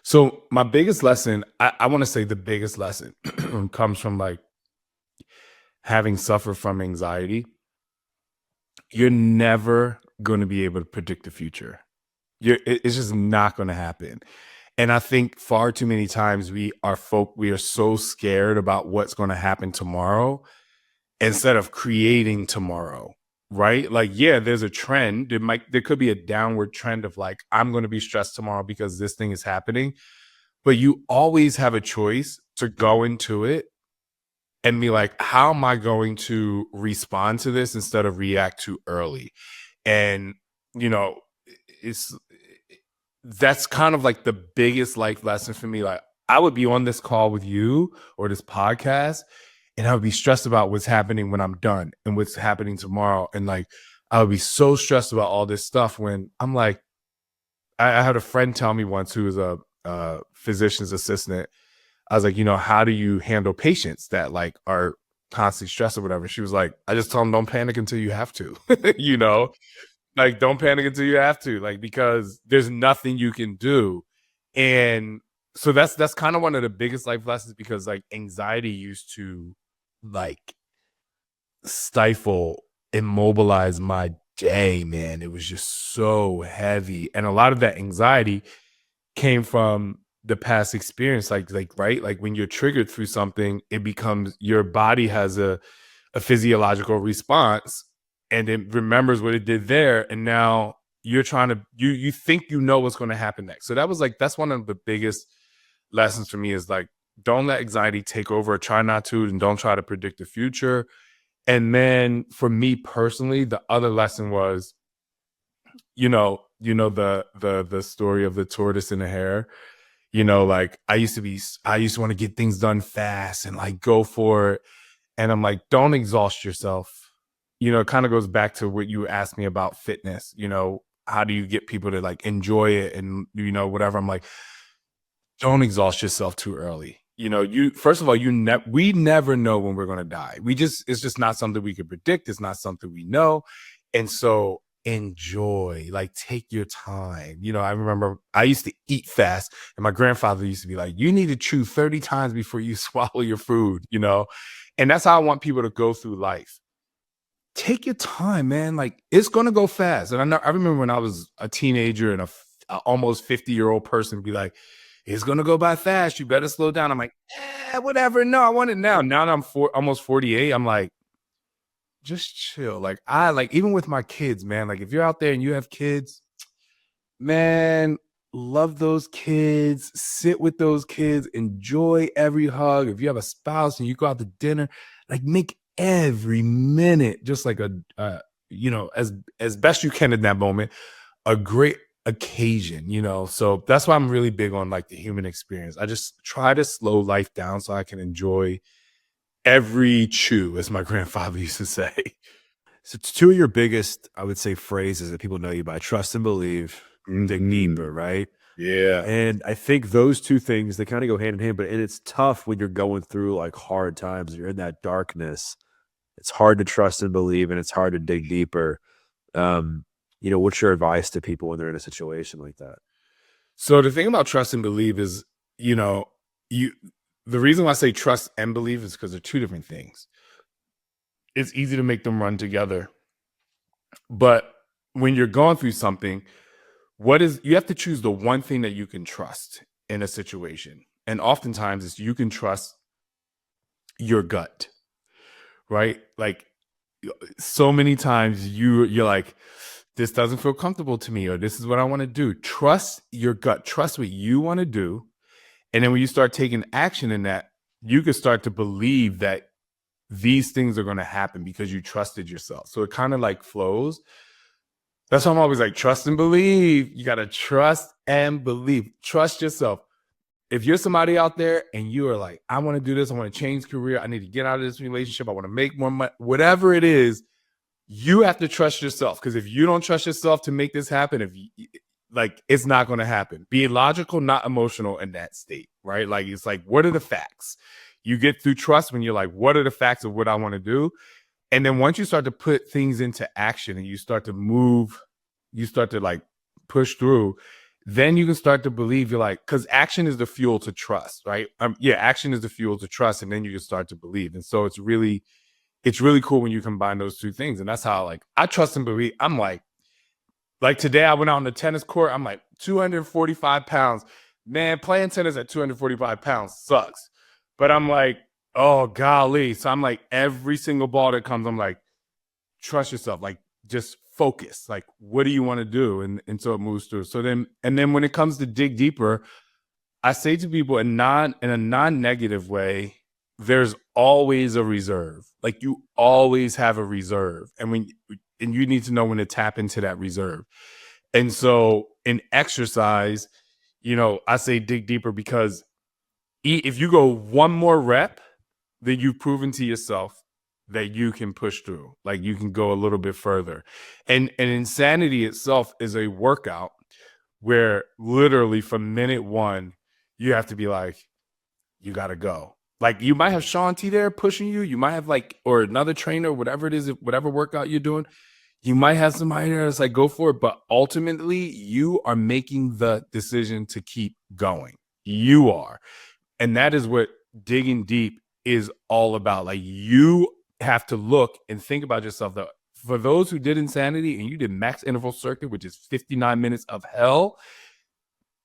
B: So my biggest lesson, I want to say the biggest lesson comes from like having suffered from anxiety. You're never going to be able to predict the future. It's just not going to happen. And I think far too many times we are so scared about what's going to happen tomorrow instead of creating tomorrow, right? Like, yeah, there's a trend. There could be a downward trend of like, I'm going to be stressed tomorrow because this thing is happening. But you always have a choice to go into it and be like, how am I going to respond to this instead of react too early? And, you know, it's that's kind of like the biggest life lesson for me. Like, I would be on this call with you or this podcast, and I would be stressed about what's happening when I'm done and what's happening tomorrow. And like, I would be so stressed about all this stuff when I'm like, I had a friend tell me once, who was a physician's assistant. I was like, you know, how do you handle patients that like are constantly stressed or whatever? She was like, I just tell them don't panic until you have to, you know? Like, don't panic until you have to, like, because there's nothing you can do. And so that's kind of one of the biggest life lessons, because like anxiety used to like stifle, immobilize my day, man. It was just so heavy. And a lot of that anxiety came from the past experience. Right. Like when you're triggered through something, it becomes your body has a physiological response, and it remembers what it did there. And now you're trying to, you think you know what's going to happen next. So that was like, that's one of the biggest lessons for me, is like, don't let anxiety take over, or try not to, and don't try to predict the future. And then for me personally, the other lesson was, the story of the tortoise and the hare. Like I used to want to get things done fast and like go for it. And I'm like, don't exhaust yourself. It kind of goes back to what you asked me about fitness. How do you get people to like enjoy it and whatever? I'm like, don't exhaust yourself too early. You first of all, we never know when we're going to die. It's just not something we can predict. It's not something we know. And so enjoy, like take your time. I remember I used to eat fast, and my grandfather used to be like, you need to chew 30 times before you swallow your food. And that's how I want people to go through life. Take your time, man. Like it's gonna go fast. And I remember when I was a teenager and a almost 50-year-old person be like, "It's gonna go by fast. You better slow down." I'm like, whatever. No, I want it now. Now that I'm almost 48, I'm like, just chill. Like I like even with my kids, man. Like if you're out there and you have kids, man, love those kids, sit with those kids, enjoy every hug. If you have a spouse and you go out to dinner, like make every minute just like as best you can in that moment, a great occasion. So that's why I'm really big on like the human experience. I just try to slow life down so I can enjoy every chew, as my grandfather used to say.
A: So two of your biggest, I would say, phrases that people know you by: trust and believe, dig
B: Mhm.
A: deeper, right?
B: Yeah.
A: And I think those two things, they kind of go hand in hand, but and it's tough when you're going through like hard times, you're in that darkness. It's hard to trust and believe, and it's hard to dig deeper. Um, what's your advice to people when they're in a situation like that?
B: So the thing about trust and believe is, you know, you the reason why I say trust and believe is because they're two different things. It's easy to make them run together. But when you're going through something, you have to choose the one thing that you can trust in a situation. And oftentimes it's you can trust your gut, right? Like so many times you're like, this doesn't feel comfortable to me, or this is what I want to do. Trust your gut, trust what you want to do. And then when you start taking action in that, you can start to believe that these things are going to happen because you trusted yourself. So it kind of like flows. That's why I'm always like, trust and believe. You got to trust and believe. Trust yourself. If you're somebody out there and you are like, I want to do this, I want to change career, I need to get out of this relationship, I want to make more money, whatever it is, you have to trust yourself. Because if you don't trust yourself to make this happen, like it's not going to happen. Be logical, not emotional in that state, right? Like it's like, what are the facts? You get through trust when you're like, what are the facts of what I want to do? And then once you start to put things into action and you start to move, you start to like push through, then you can start to believe. You're like, because action is the fuel to trust, right? Yeah, action is the fuel to trust, and then you can start to believe. And so it's really cool when you combine those two things. And that's how like I trust and believe. I'm like today I went out on the tennis court. I'm like 245 pounds. Man, playing tennis at 245 pounds sucks. But I'm like, oh golly. So I'm like, every single ball that comes, I'm like, trust yourself. Like just focus. Like, what do you want to do? And so it moves through. And then when it comes to dig deeper, I say to people in a non-negative way, there's always a reserve. Like you always have a reserve. And you need to know when to tap into that reserve. And so in exercise, I say dig deeper because if you go one more rep, then you've proven to yourself that you can push through. Like you can go a little bit further. And insanity itself is a workout where literally from minute one, you have to be like, you got to go. Like you might have Shaun T there pushing you. You might have like, or another trainer, whatever it is, whatever workout you're doing, You might have somebody that's like, go for it, but ultimately you are making the decision to keep going. You are. And that is what digging deep is all about. Like, you have to look and think about yourself. Though, for those who did insanity and you did max interval circuit, which is 59 minutes of hell,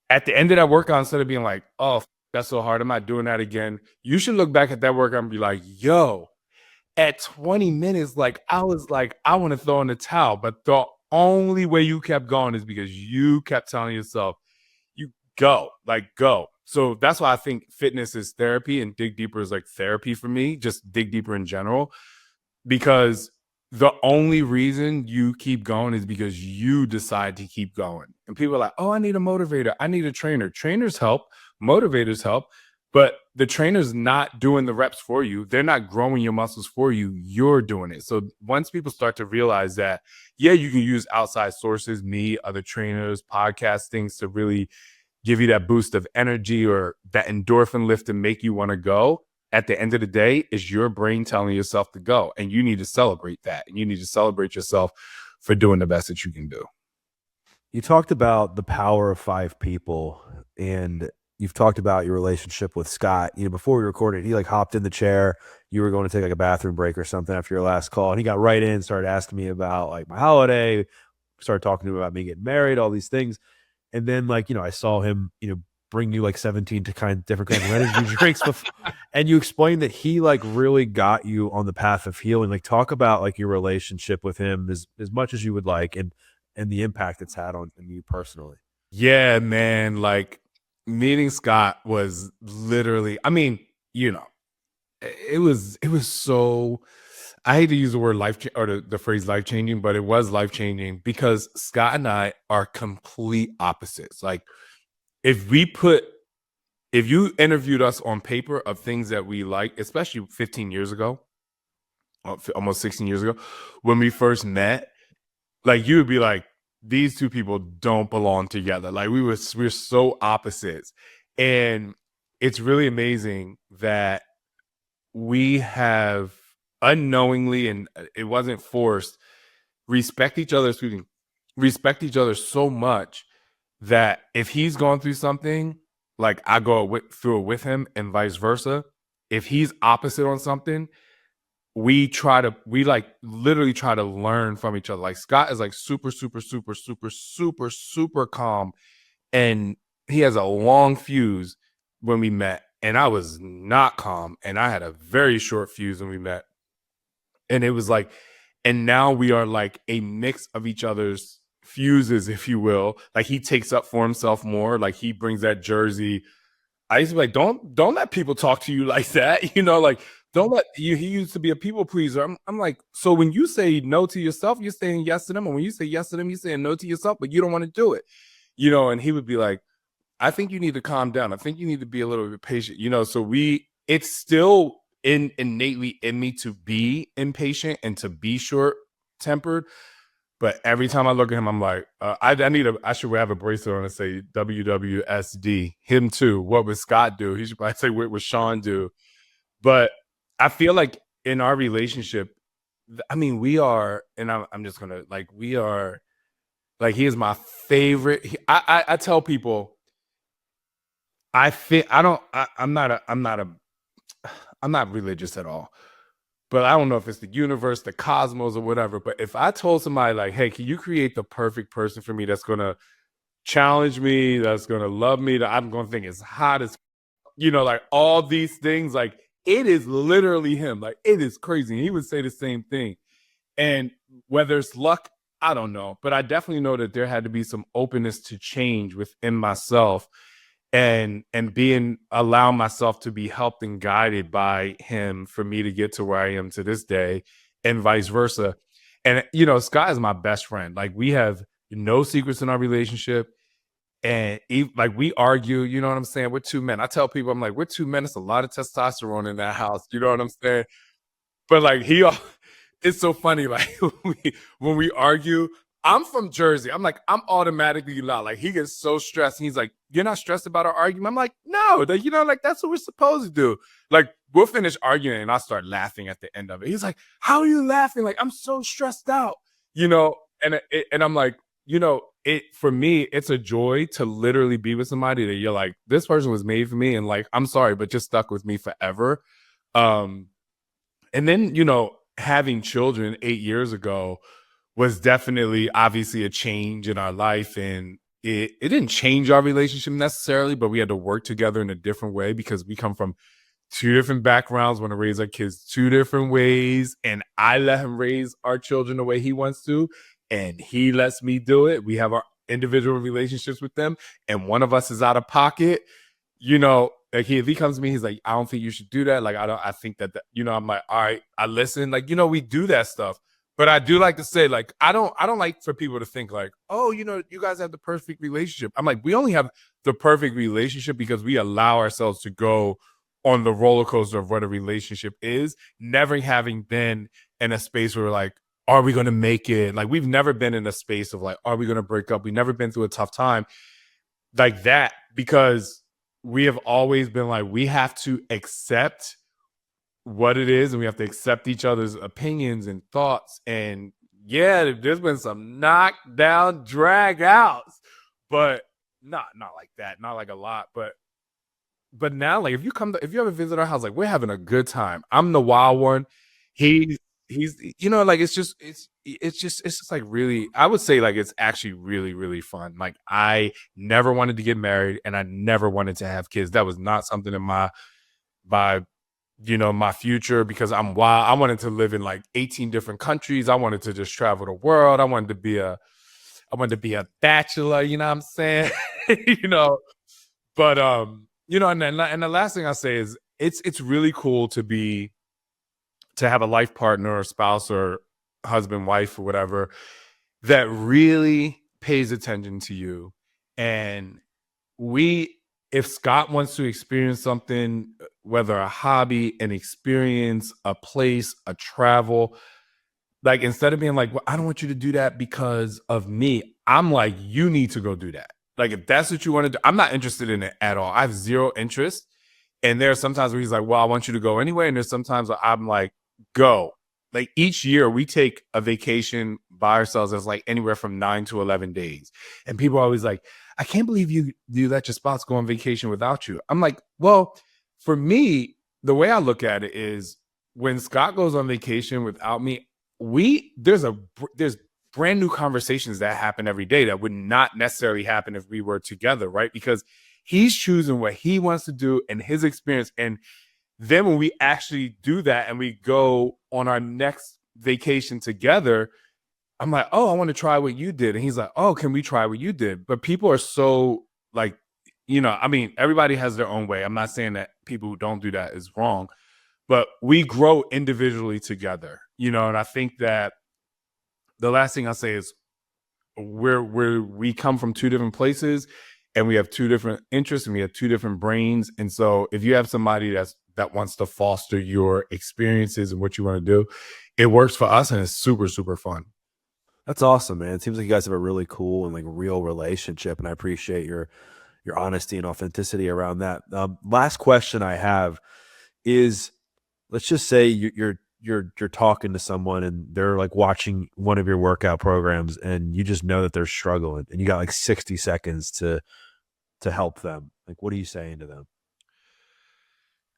B: at the end of that workout, instead of being like, oh, that's so hard, I'm not doing that again, you should look back at that workout and be like, yo, at 20 minutes, like, I was like, I want to throw in the towel. But the only way you kept going is because you kept telling yourself, you go, like, go. So that's why I think fitness is therapy and dig deeper is like therapy for me, just dig deeper in general, because the only reason you keep going is because you decide to keep going. And people are like, oh, I need a motivator, I need a trainer. Trainers help, motivators help, but the trainer's not doing the reps for you. They're not growing your muscles for you. You're doing it. So once people start to realize that, yeah, you can use outside sources, me, other trainers, podcast things to really give you that boost of energy or that endorphin lift to make you want to go. At the end of the day, is your brain telling yourself to go, and you need to celebrate that, and you need to celebrate yourself for doing the best that you can do.
A: You talked about the power of five people, and you've talked about your relationship with Scott. Before we recorded, he like hopped in the chair. You were going to take like a bathroom break or something after your last call, and he got right in, started asking me about like my holiday, started talking to him about me getting married, all these things. And then like, I saw him, bring you like 17 to different kinds of energy drinks before, and you explained that he like really got you on the path of healing. Like talk about like your relationship with him as much as you would like, and the impact it's had on you personally.
B: Yeah, man. Like, meeting Scott was literally, I mean, you know, it was so, I hate to use the word or the phrase life changing, but it was life changing because Scott and I are complete opposites. Like, if we put if you interviewed us on paper of things that we like, especially 15 years ago, almost 16 years ago, when we first met, like, you would be like, these two people don't belong together. Like, we're so opposites. And it's really amazing that we have unknowingly, and it wasn't forced, respect each other so much that if he's going through something, like, I go through it with him, and vice versa. If he's opposite on something, we like literally try to learn from each other. Like, Scott is like super, super, super, super, super, super calm, and he has a long fuse when we met, and I was not calm, and I had a very short fuse when we met. And it was like, and now we are like a mix of each other's fuses, if you will. Like, he takes up for himself more. Like, he brings that Jersey. I used to be like, don't let people talk to you like that. Like, don't let you. He used to be a people pleaser. I'm like, so when you say no to yourself, you're saying yes to them. And when you say yes to them, you're saying no to yourself, but you don't want to do it. And he would be like, I think you need to calm down. I think you need to be a little bit patient. So it's still innately in me to be impatient and to be short tempered. But every time I look at him, I'm like, I should have a bracelet on and say WWSD. Him too. What would Scott do? He should probably say, what would Shaun do? But I feel like in our relationship, I mean, we are, and I'm just gonna, like, we are, like, he is my favorite. I tell people, I think I don't. I'm not religious at all. But I don't know if it's the universe, the cosmos, or whatever. But if I told somebody like, "Hey, can you create the perfect person for me that's gonna challenge me, that's gonna love me, that I'm gonna think is hot as, like, all these things," like, it is literally him. Like, it is crazy. And he would say the same thing. And whether it's luck, I don't know. But I definitely know that there had to be some openness to change within myself, and allow myself to be helped and guided by him for me to get to where I am to this day, and vice versa. And Scott is my best friend. Like, we have no secrets in our relationship, and like, we argue. You know what I'm saying? We're two men. I tell people, I'm like, we're two men. It's a lot of testosterone in that house. You know what I'm saying? But like, it's so funny. Like, when we argue, I'm from Jersey. I'm like, I'm automatically loud. Like, he gets so stressed. He's like, "You're not stressed about our argument?" I'm like, "No, like, that's what we're supposed to do." Like, we'll finish arguing and I start laughing at the end of it. He's like, "How are you laughing?" Like, "I'm so stressed out." you know, and I'm like, it for me, it's a joy to literally be with somebody that you're like, this person was made for me, and like, I'm sorry, but just stuck with me forever. Um, and then having children 8 years ago was definitely obviously a change in our life, and it didn't change our relationship necessarily, but we had to work together in a different way because we come from two different backgrounds, want to raise our kids two different ways. And I let him raise our children the way he wants to, and he lets me do it. We have our individual relationships with them, and one of us is out of pocket. Like if he comes to me, he's like, I don't think you should do that. Like, I think I'm like, all right, I listen. Like, we do that stuff. But I do like to say, like, I don't like for people to think like, oh, you guys have the perfect relationship. I'm like, we only have the perfect relationship because we allow ourselves to go on the roller coaster of what a relationship is, never having been in a space where we're like, are we going to make it? Like, we've never been in a space of like, are we going to break up? We've never been through a tough time like that because we have always been like, we have to accept what it is and we have to accept each other's opinions and thoughts. And yeah, there's been some knockdown drag outs, but not like that, not like a lot, but now, like, if you ever visit our house, like, we're having a good time. I'm the wild one. He's like, it's just like really, I would say like it's actually really, really fun. Like, I never wanted to get married and I never wanted to have kids. That was not something in my my future because I'm wild. I wanted to live in like 18 different countries. I wanted to just travel the world. I wanted to be a bachelor, you know what I'm saying? you know, but and the last thing I say is it's really cool to have a life partner or spouse or husband, wife, or whatever that really pays attention to you. And we if Scott wants to experience something, whether a hobby, an experience, a place, a travel, like instead of being like, well, I don't want you to do that because of me, I'm like, you need to go do that. Like, if that's what you want to do, I'm not interested in it at all. I have zero interest. And there are sometimes where he's like, well, I want you to go anyway. And there's sometimes where I'm like, go. Like, each year we take a vacation by ourselves that's like anywhere from 9 to 11 days. And people are always like, I can't believe you let your spouse go on vacation without you. I'm like, well, for me, the way I look at it is when Scott goes on vacation without me, there's brand new conversations that happen every day that would not necessarily happen if we were together, right? Because he's choosing what he wants to do and his experience. And then when we actually do that and we go on our next vacation together, I'm like, oh, I want to try what you did. And he's like, oh, can we try what you did? But people are so like, I mean, everybody has their own way. I'm not saying that people who don't do that is wrong, but we grow individually together, and I think that the last thing I say is we come from two different places and we have two different interests and we have two different brains. And so if you have somebody that wants to foster your experiences and what you want to do, it works for us and it's super, super fun.
A: That's awesome, man. It seems like you guys have a really cool and like real relationship, and I appreciate your honesty and authenticity around that. Last question I have is, let's just say you're talking to someone and they're like watching one of your workout programs, and you just know that they're struggling, and you got like 60 seconds to help them. Like, what are you saying to them?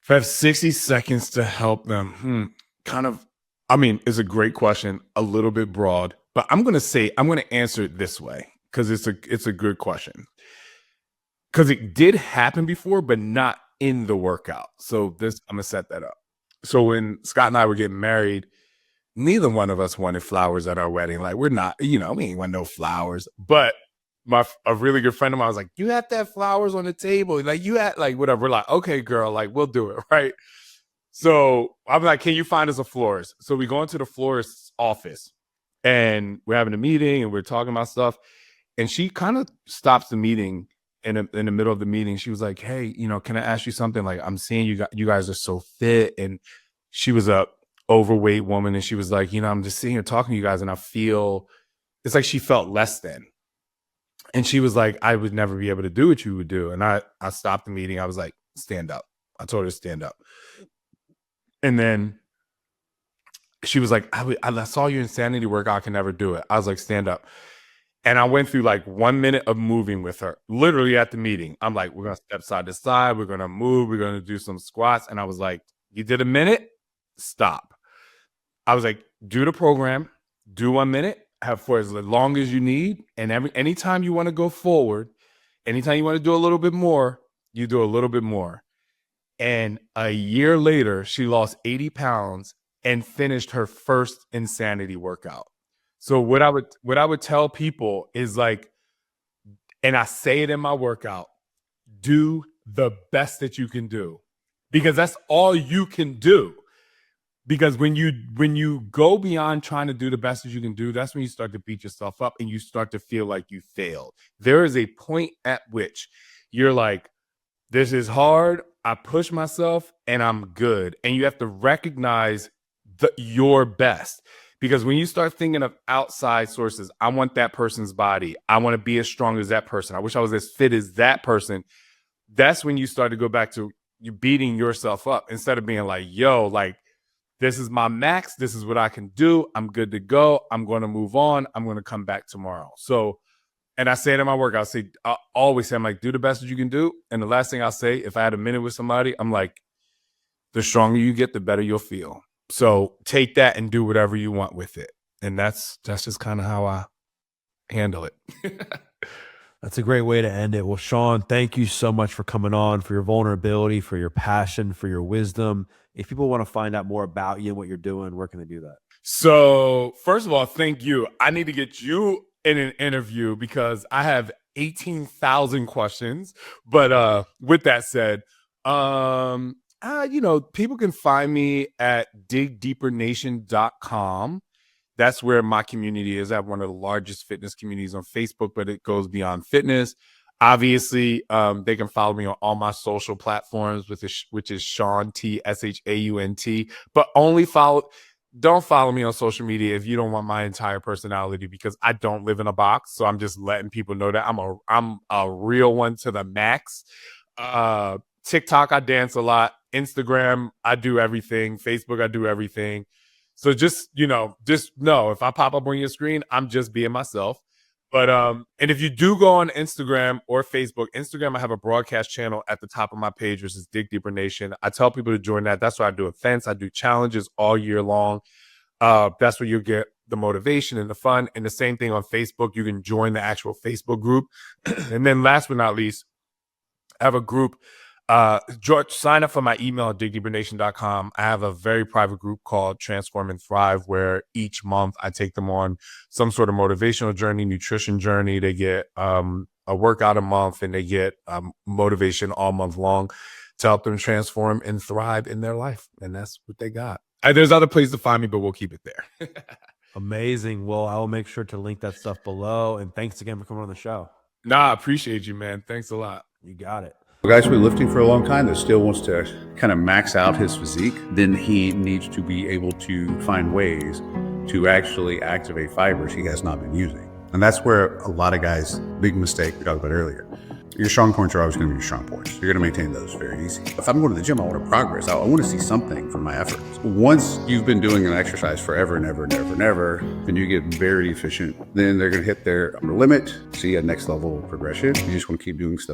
B: If I have 60 seconds to help them, kind of, I mean, it's a great question, a little bit broad, but I'm going to answer it this way because it's a good question. Because it did happen before, but not in the workout. So I'm going to set that up. So when Scott and I were getting married, neither one of us wanted flowers at our wedding. Like, we're not, we ain't want no flowers. But a really good friend of mine was like, you have to have flowers on the table. Like, you had like whatever. We're like, okay, girl, like we'll do it, right? So I'm like, can you find us a florist? So we go into the florist's office and we're having a meeting and we're talking about stuff. And she kind of stops the meeting in the middle of the meeting. She was like, hey, can I ask you something? Like, I'm seeing you guys are so fit. And she was a overweight woman. And she was like, I'm just sitting here talking to you guys and I feel it's like she felt less than. And she was like, I would never be able to do what you would do. And I stopped the meeting. I was like, stand up. I told her to stand up. And then she was like, I saw your insanity workout. I can never do it. I was like, stand up. And I went through like 1 minute of moving with her, literally at the meeting. I'm like, we're going to step side to side. We're going to move. We're going to do some squats. And I was like, you did a minute? Stop. I was like, do the program, do 1 minute, have for as long as you need. And anytime you want to go forward, anytime you want to do a little bit more, you do a little bit more. And a year later, she lost 80 pounds and finished her first insanity workout. So what I would tell people is like, and I say it in my workout, do the best that you can do, because that's all you can do. Because when you go beyond trying to do the best that you can do, that's when you start to beat yourself up and you start to feel like you failed. There is a point at which you're like, this is hard. I push myself and I'm good. And you have to recognize your best. Because when you start thinking of outside sources, I want that person's body. I want to be as strong as that person. I wish I was as fit as that person. That's when you start to go back to you beating yourself up instead of being like, yo, like, this is my max. This is what I can do. I'm good to go. I'm going to move on. I'm going to come back tomorrow. So, and I say it in my work. I always say, I'm like, do the best that you can do. And the last thing I'll say, if I had a minute with somebody, I'm like, the stronger you get, the better you'll feel. So take that and do whatever you want with it. And that's just kind of how I handle it.
A: That's a great way to end it. Well, Shaun, thank you so much for coming on, for your vulnerability, for your passion, for your wisdom. If people want to find out more about you and what you're doing, where can they do that?
B: So first of all, thank you. I need to get you in an interview because I have 18,000 questions. But with that said, people can find me at digdeepernation.com. That's where my community is. I have one of the largest fitness communities on Facebook, but it goes beyond fitness. Obviously, they can follow me on all my social platforms, which is Shaun T, SHAUNT. But don't follow me on social media if you don't want my entire personality, because I don't live in a box. So I'm just letting people know that I'm a real one to the max. TikTok, I dance a lot. Instagram, I do everything. Facebook, I do everything. So just know if I pop up on your screen, I'm just being myself. But and if you do go on Instagram or Facebook, Instagram, I have a broadcast channel at the top of my page, which is Dig Deeper Nation. I tell people to join that. That's why I do events. I do challenges all year long. That's where you get the motivation and the fun. And the same thing on Facebook. You can join the actual Facebook group. And then last but not least, I have a group. George, sign up for my email at digdeepernation.com. I have a very private group called Transform and Thrive, where each month I take them on some sort of motivational journey, nutrition journey. They get a workout a month, and they get motivation all month long to help them transform and thrive in their life. And that's what they got. There's other places to find me, but we'll keep it there.
A: Amazing. Well, I will make sure to link that stuff below. And thanks again for coming on the show.
B: Nah, I appreciate you, man. Thanks a lot.
A: You got it.
C: A guy's been lifting for a long time that still wants to kind of max out his physique, then he needs to be able to find ways to actually activate fibers he has not been using. And that's where a lot of guys, big mistake we talked about earlier. Your strong points are always going to be your strong points. You're going to maintain those very easy. If I'm going to the gym, I want to progress. I want to see something from my efforts. Once you've been doing an exercise forever and ever and ever and ever, and you get very efficient, then they're going to hit their upper limit, see a next level progression. You just want to keep doing stuff